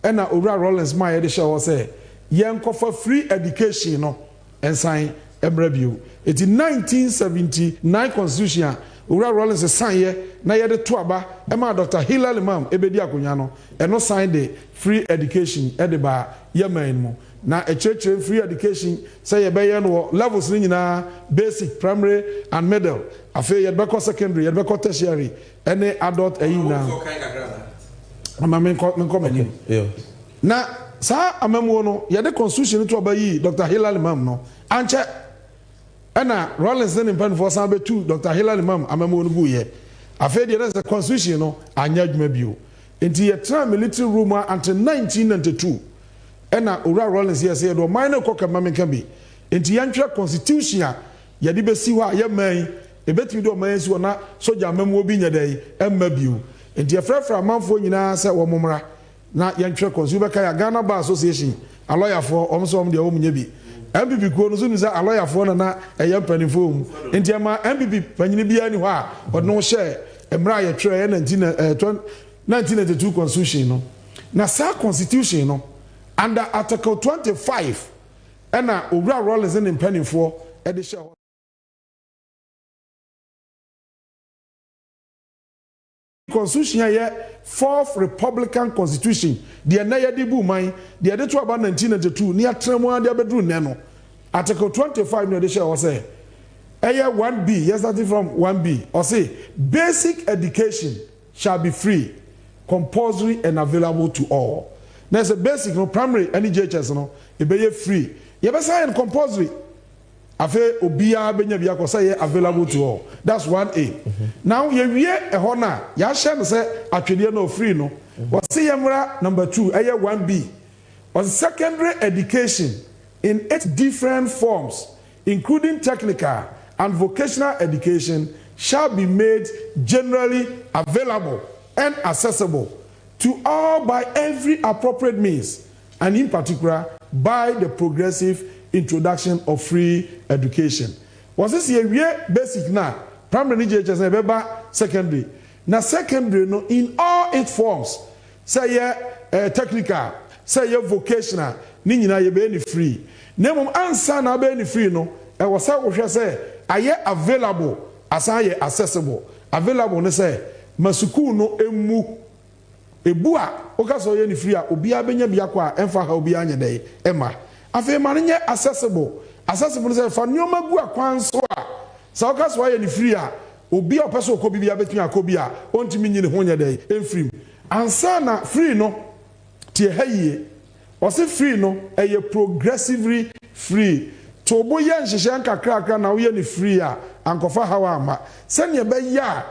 and Owura Rollins my de show say yen kofa free education no ensign embrabio it in 1979 constitution Owura Rollins sign ye na ye de to aba e ma Dr. Hilal Imam ebedi akonya no e no sign the free education e de ba ye man mu na a church free education say ye be ye no levels ni nyina basic primary and middle afi ye be ko secondary ye be ko tertiary any adult ayina ama men comment na sa amamo no ye de constitution to obayi Dr. Hilal Imam no anche ena Rollins in pen for san be tu Dr. Hilal Imam amamo no bu ye afi de the constitution no anya dwuma bio enti ye tra military rule until 1992 ena Owura Rollins here say do minor koka mamenka bi enti yantwa constitution a ye de besi ho a ye man e betimi do man si na soja amamo obi nya dai emma bio enti efrefra amanfo nyina se wo momra na yantwa constitution be kai Ghana Bar Association a lawyer for omso de wo munya bi MPP ko no so ni say a lawyer for na eye mpanifo mu enti ma MPP panyini bia ni ho a odno share emra ye twa 1992 constitution no na sa constitution no under article 25 and Owura Rollins in penny for edition constitution ye fourth republican constitution the na ye di bu man the de to about 1992 near tremo ade abedru ne no article 25 no edition was say 1B yes starting from 1B or say basic education shall be free compulsory and available to all. There's a basic no primary any JHS no e be free ye be say compulsory afa obia benya bia ko say available to all that's 1A now ye wie e ho na ya hye no say atwede no free no was say yemra number 2 1B was secondary education in 8 different forms including technical and vocational education shall be made generally available and accessible to all by every appropriate means, and in particular by the progressive introduction of free education. Was this a basic now? Primary JHS and secondary. Now secondary no in all its forms. Say technical, say vocational, nina ye be free. Name answer na be free no. E was say aye available as aye accessible. Available ne say masuku no emu ebua okaso ye ni free a obi abenya bia kwa emfa ha obi anya dai ema afi ma nye accessible say fa nyoma gu akwan so a sa okaso ye ni free a obi a opeso okobi bia betumi akobi a ontimi nyine ho nya dai emfrim ansa na free no tie haye o se free no eye progressively free to bo ye nhihye nkakrakra na wo ye ni free a ankofa hawa ama se ne be ya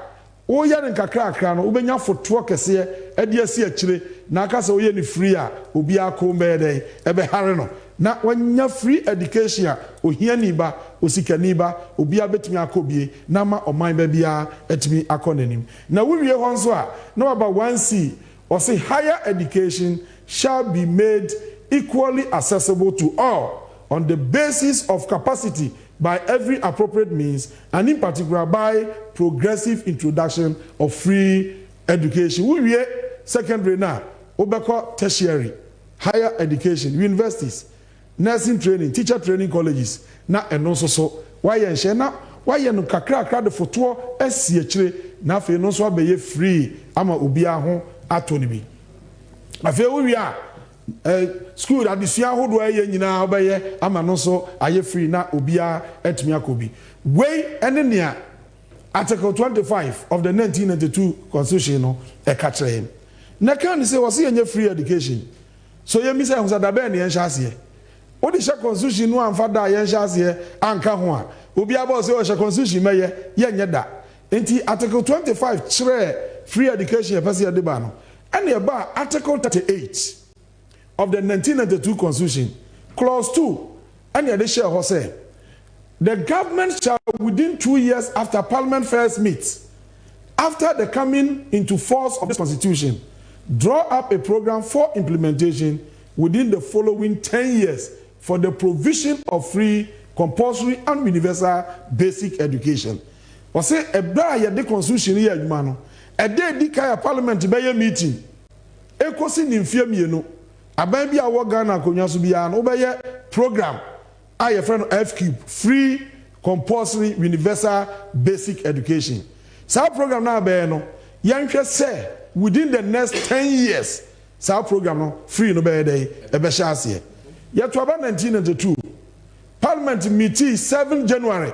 o ya ne kakrakra no ubenya foto kese e de asi akire na aka se o ye ni free a obi akoma dey e be hare no na wanya free education a ohia ni ba osikani ba obi abetumi akobie na ma oman ba bia etumi akonanim na wiwie ho nso a no about 1C or say higher education shall be made equally accessible to all on the basis of capacity by every appropriate means, and in particular by progressive introduction of free education. We secondary now, obeko tertiary, higher education, universities, nursing training, teacher training colleges, na and also so. Why yen na why yen kakra the photo SCH na fe no so be free ama obia ho atoni bi. Afi we are school adisua hodo aye nyina obeye ama no so aye free na obia etumi akobi wey ene nea article 25 of the 1992 constitution no e ka kire him na kan say was ye free education so ye mi say ho da be ne en hase Odi she constitution no amfa da yen hyase anka ho a obi aba say o she constitution meye yenye da enti article 25 chere free education e pese de ba no ene ba article 38 of the 1992 constitution clause 2 ene de share ho say the government shall within 2 years after parliament first meets after the coming into force of this constitution draw up a program for implementation within the following 10 years for the provision of free, compulsory, and universal basic education. Or say a bra ya de constitution here, mano. A day di kaya parliament by a meeting. E kosi nimfie mienu. Aban bi awo Ghana konya so bia no obeye program. Aye friend FQ free, compulsory, universal basic education. Sa program na be no yanhwe say within the next 10 years. Sa program no free no be dey e be hyase. Yet about 1992, Parliament meeting 7 January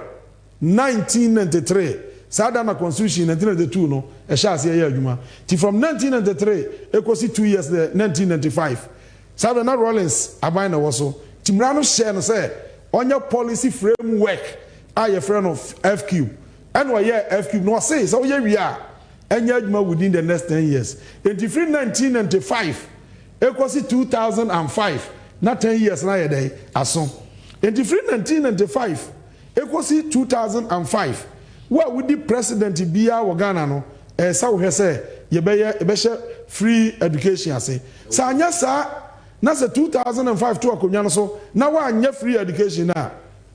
1993. Sadana Constitution 1992 no a shas year juma. From 1993, it was 2 years there 1995. Sadana Rollins abina also. Timrano share no say on your policy framework. I a friend of FQ. And why FQ no say so here we are. And juma within the next 10 years. In 1995, it was 2005. Not 10 years na day aso. In 1995, it was 2005. What would the president be our Ghana no? Sa we say ye be free education say. Sa anya sa na se 2005 to akonya no so na wa anya free education na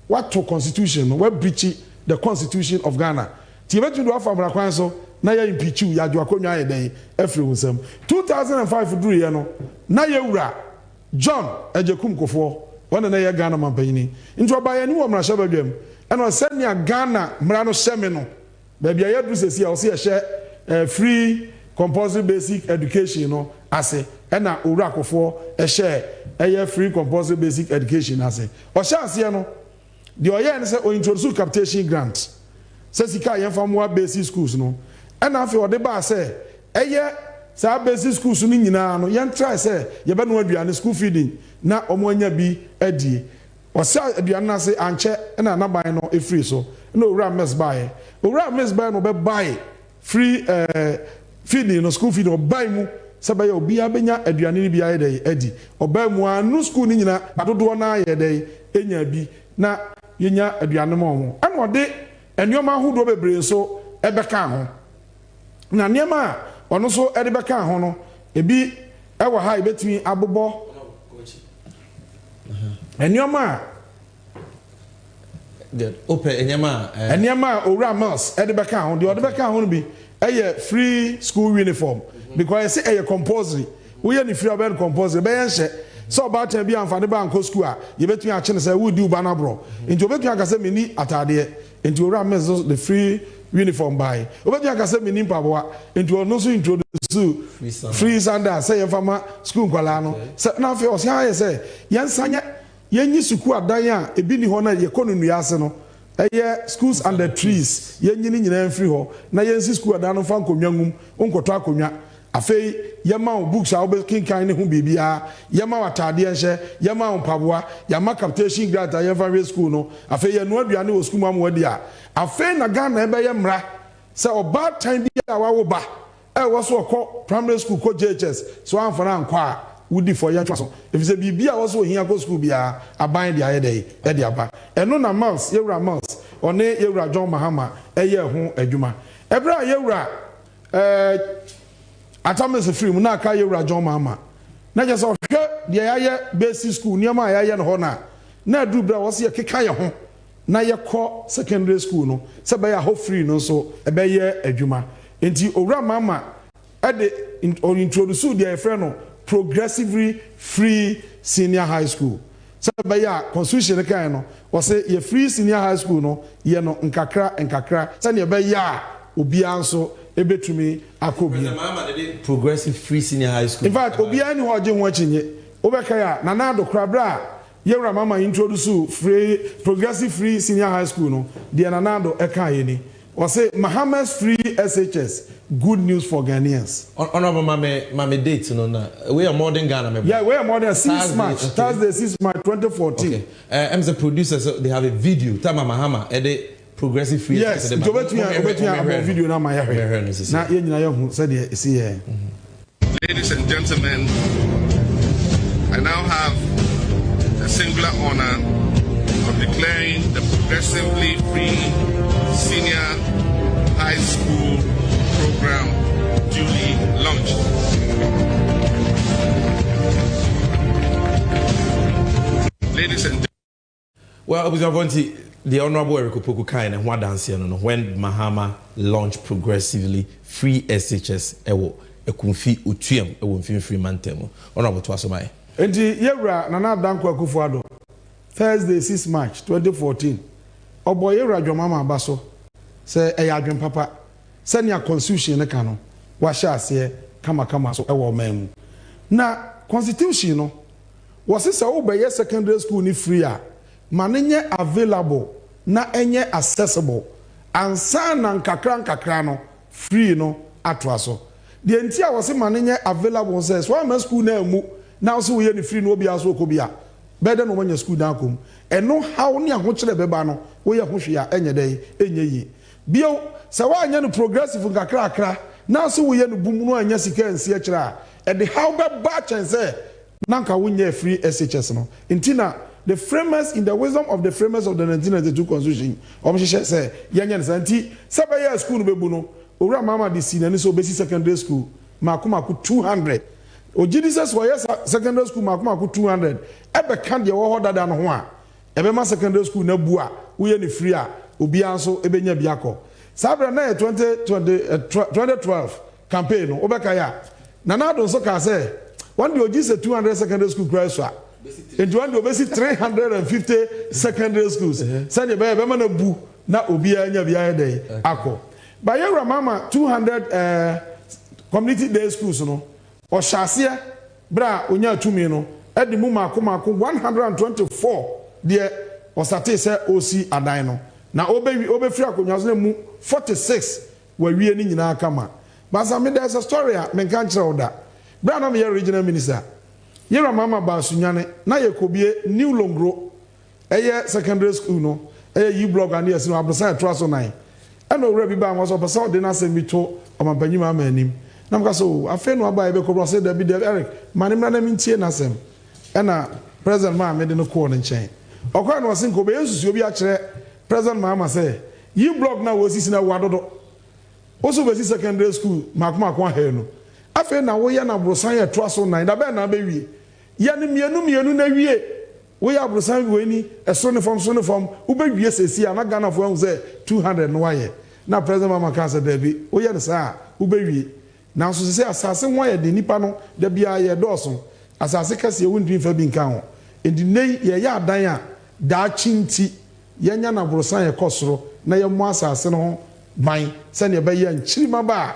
what to constitution no we breach the constitution of Ghana. Ti betu do afa mra kwan so na ya impeach ya do akonya ye den afri unsam. 2005 duru ye no na ye wura John Ejekum Kofo, one and a Ghana Mampini. Into a by any woman Shabagam, and was sending a Ghana Mrano Semino. Baby, I had to say, I'll see a share free, compulsory basic education, you know, I say, and a Urako for a share, a free, compulsory basic education, I say. Or shall see, no, the Oyan said, or introduce capitation grant. Says he can't from what basic schools, no, and after the bar say, a year. Sa basic school so ni nyina no yen try say ye be no aduane school feeding na omonya bi adie o sa aduane na say anche na naban no e free so na owura mess buy no be buy free feeding no school feeding o buy mu se be ye obi abenya aduane ni bi aye dey adi o buy mu anu school ni nyina adodo na aye dey enya bi na yenya aduane mo ho ana ode enyoma hodo bebre so e be ka ho na niema ono so edebeka ho no ebi ewo ha ebetumi abobo enyoma good open enyama owura mas edebeka ho de odebeka ho no bi eye free school uniform because say eye compulsory we ye ni free about compulsory be yenhye so about time bi amfane ba anko school a ye betumi a chene say we do ba na bro nti obetumi aka say meni atade nti owura mas the free uniform by obedi aka say meni mpaboa into ono so introduce free sandal say yefama school kwala no na fe o say yensanya yenyi suku adan a ebi ni ho na ye konu nuase no eye schools under trees yenyi ni nyina free ho na yensi school adan no fa nkonwa ngum onkoto akonwa afei yema books a obe kinkan ne ho bibia yema atade enhye yema mpaboa yema capitation grant a yefa school no afei ye no aduane wo school mam wadi a afei na Ghana ebe ye mra se oba time bi a wawo ba e wo so okọ primary school ko JHS so amfana anko a wudi for yan twaso if say bibia wo so ohia ko school bia aban dia ye dey e dia ba eno na mouse yewura mouse one yewura John Mahama eye ho adwuma ebra yewura Atamis free na aka yewura John Mahama na je so hwe dia yaye basic school niam a yaye no ho na adu bra wo se keka ye ho na ye kọ secondary school no se be ya ho free no so e be ye adwuma enti owura mama e de introduce dia friend no progressively free senior high school se be ya constitution kan no wo se ye free senior high school no ye no nkakra se ne be ya obi anso ebetumi akobia progressive free senior high school in fact obi ani ho je ho achinye obeka ya na na do krabra yewura mama introduce free progressive free senior high school no de nanado eka ye ni o say Muhammad's free SHS good news for Ghanaians. Honorable Mame date, we are more than Ghana. Yeah, we are more than 6 March. Thursday, 6 March 2014. Okay. I'm the producer, so they have a video. Tama Mahama, progressive free. Yes, video now. Ladies and gentlemen, I now have the singular honor of declaring the progressively free senior high school program duly launched. Ladies and gentlemen. Well, the Honorable Eric Opoku Kaine and what dance when Mahama launched progressively free SHS ewo ekumfi utuem ewo mfin free mantemo. Honorable Twasomai. Enti yewra Nana Danko Akufo-Addo Thursday 6 March 2014. Obo yewra dwomama abaso se eyadwen papa se nia constitution ne ka no wa hye ase kama so ewo man na constitution no was se obeye secondary school ni free a manenye available na enye accessible ansa na nkakra no free no atoaso de enti a was manenye available says so am school na emu na so we ni free no obi aso okobia better no manya school na kom eno how ni ahokyere beba no we ye hohwe a enye dey enye yi bio se wa anya no progressive nkakra na so we ye no bum no anya sika nsi akira e de how be ba chance nanka wonye free SHS no intina the framers in the wisdom of the framers of the 1992 constitution omhye say yenya ne santi sabaya school no bebu no owura mama de si nani so besi secondary school makomako 200 ogidises wo yes secondary school makomako 200 ebe kan de wo hodada no ho a ebe ma secondary school na bu a wo ye ne free a obi anso ebe nya biako sabra na 2012 campaign no obeka ya nana do so ka say one the ogise 200 secondary school graduates and one the obesi 350 secondary schools say be ma na bu na obi anya bia dey akọ ba yewra mama 200 community day schools no o hyase bra onya atumi no edi mu makomako 124 de o state say osi adan no na obefiri akonyaso na mu 46 wa wie ni nyina kama basa me there's a story me kan kire oda bra na me regional minister yewra mama ba sunyane na yekobie new longro eye secondary school no eye yi blog and yes no abrosa traso 9 eno wura bi ba mo so pesa de na semi to omapanyima amanim na mka so afa no aba ebe ko bro say da bi Eric manim na mintie na sem ena president ma me de no ko no nchen okwa no sin ko be yesusu obi a kire president ma say yi blog na wo sisi na wadodo oso be secondary school makoma ha no afa na wo ya na brosan ya traso 9 da be na be wie ya ne mienu na wie wo ya brosan we ni so ne form wo be wie sesi na Ghana fo hu say 200 no waye na president mama ka say da bi wo ya ne sa wo be wie na so say asase ho ya de nipa no da bia ye doso asase kase wo ndin fa bi nka ho edi nei ye ya adan a da chinti ye nya na brosan ye kosoro na ye mo asase no ho ban se ne be ye nchirima ba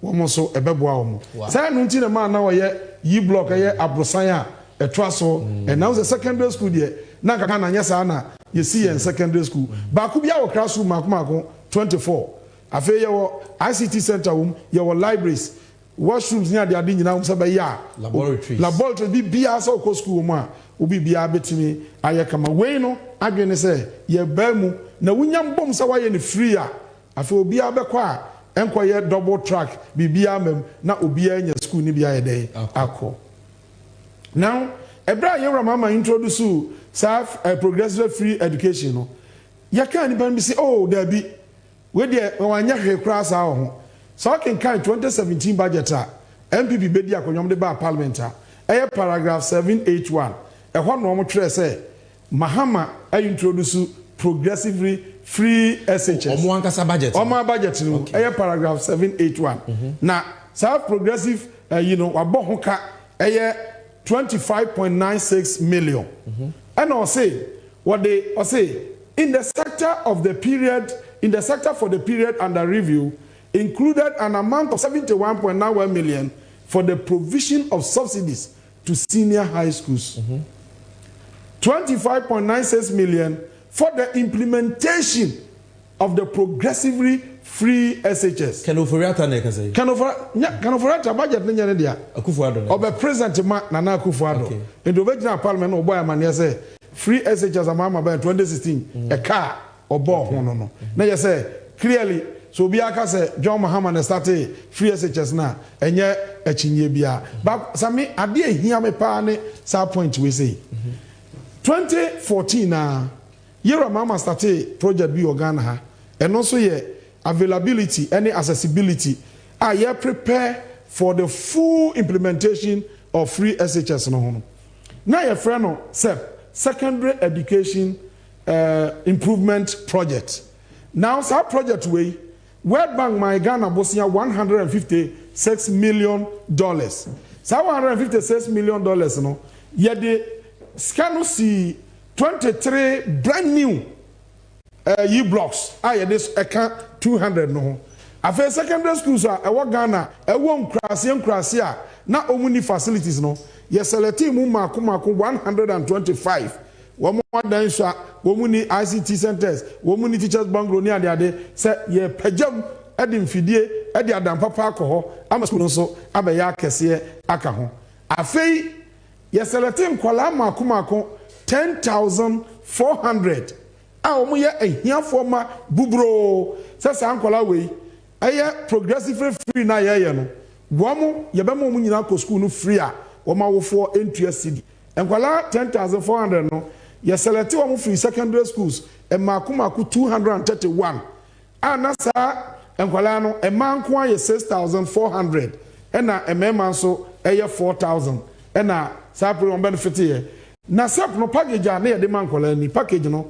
wo mo so ebeboa wo mo say no nti na ma na wo ye yi block ye abrosan a etwaso and now the secondary school there na kaka na nya sa na ye see in secondary school ba ku bia wo classroom makomako 24 afa ye wo ICT center ye wo libraries washrooms near the adi nyina umsa ba ya laboratories bi bia so ko school mu a obi bia betimi aye kama we no adwene say ye ba mu na wunya mbom sa waye ne free a afa obi abekọ a enko ye double track bi bia mem na obi anya school ni bia ye dey akọ now ebra yewra mama introduce self progressive free education no ya kan ni ban bi say oh there be we dey wanya hwe kra sa ho so can kind 2017 budget MPP bedi akonyom de ba parliament paragraph 781 e ho no mo twere say Mahama introduce progressively free SHS omo ankasa budget no paragraph 781 na self progressive wabo ho ka 25.96 million and I say what they say in the sector for the period under review included an amount of 71.91 million for the provision of subsidies to senior high schools. 25.96 million for the implementation of the progressively free SHS. Kenoforiata ne ka say. Kenoforiata budget ne nyane dia. Akufo-Addo. Obe president ma Nana Akufo-Addo. In the original parliament no boy amane say free SHS amama by 2016 a car or ball ho no. Na you say clearly so bi aka say John Mahama started free SHS na enye achinye bia. But Sammy ade ehia me pa ne sa point we say. 2014 na Yera Mama started project bi Ghana ha. And also availability any accessibility are you prepare for the full implementation of free SHS no. Now your friend no secondary education improvement project. Now that project way World Bank my Ghana bosia $156 million. So $156 million no yet the scan see 23 brand new blocks this account 200 no afa secondary schools are Ghana nkrase na omuni facilities no yes select mu mako 125 wo dan so omuni ICT centers omuni teachers bungalow ni ade say ye pagam ade mfidie ade adam papa akọ ama school so abeya akese aka ho afa yes select nkwala mako 10,400 omo ye ehia forma bubro sesa ankola we eye progressive free na ye no womo ye be mo nyina ko school no free a woma wofo entua city enkola 10,400 no ye select womo free secondary schools emakomako 231 ana sa enkola no emanko aye 6,400 ena emema so eye 4,000 ena sa pro benefit ye na sap no package a na ye de mankola ni package no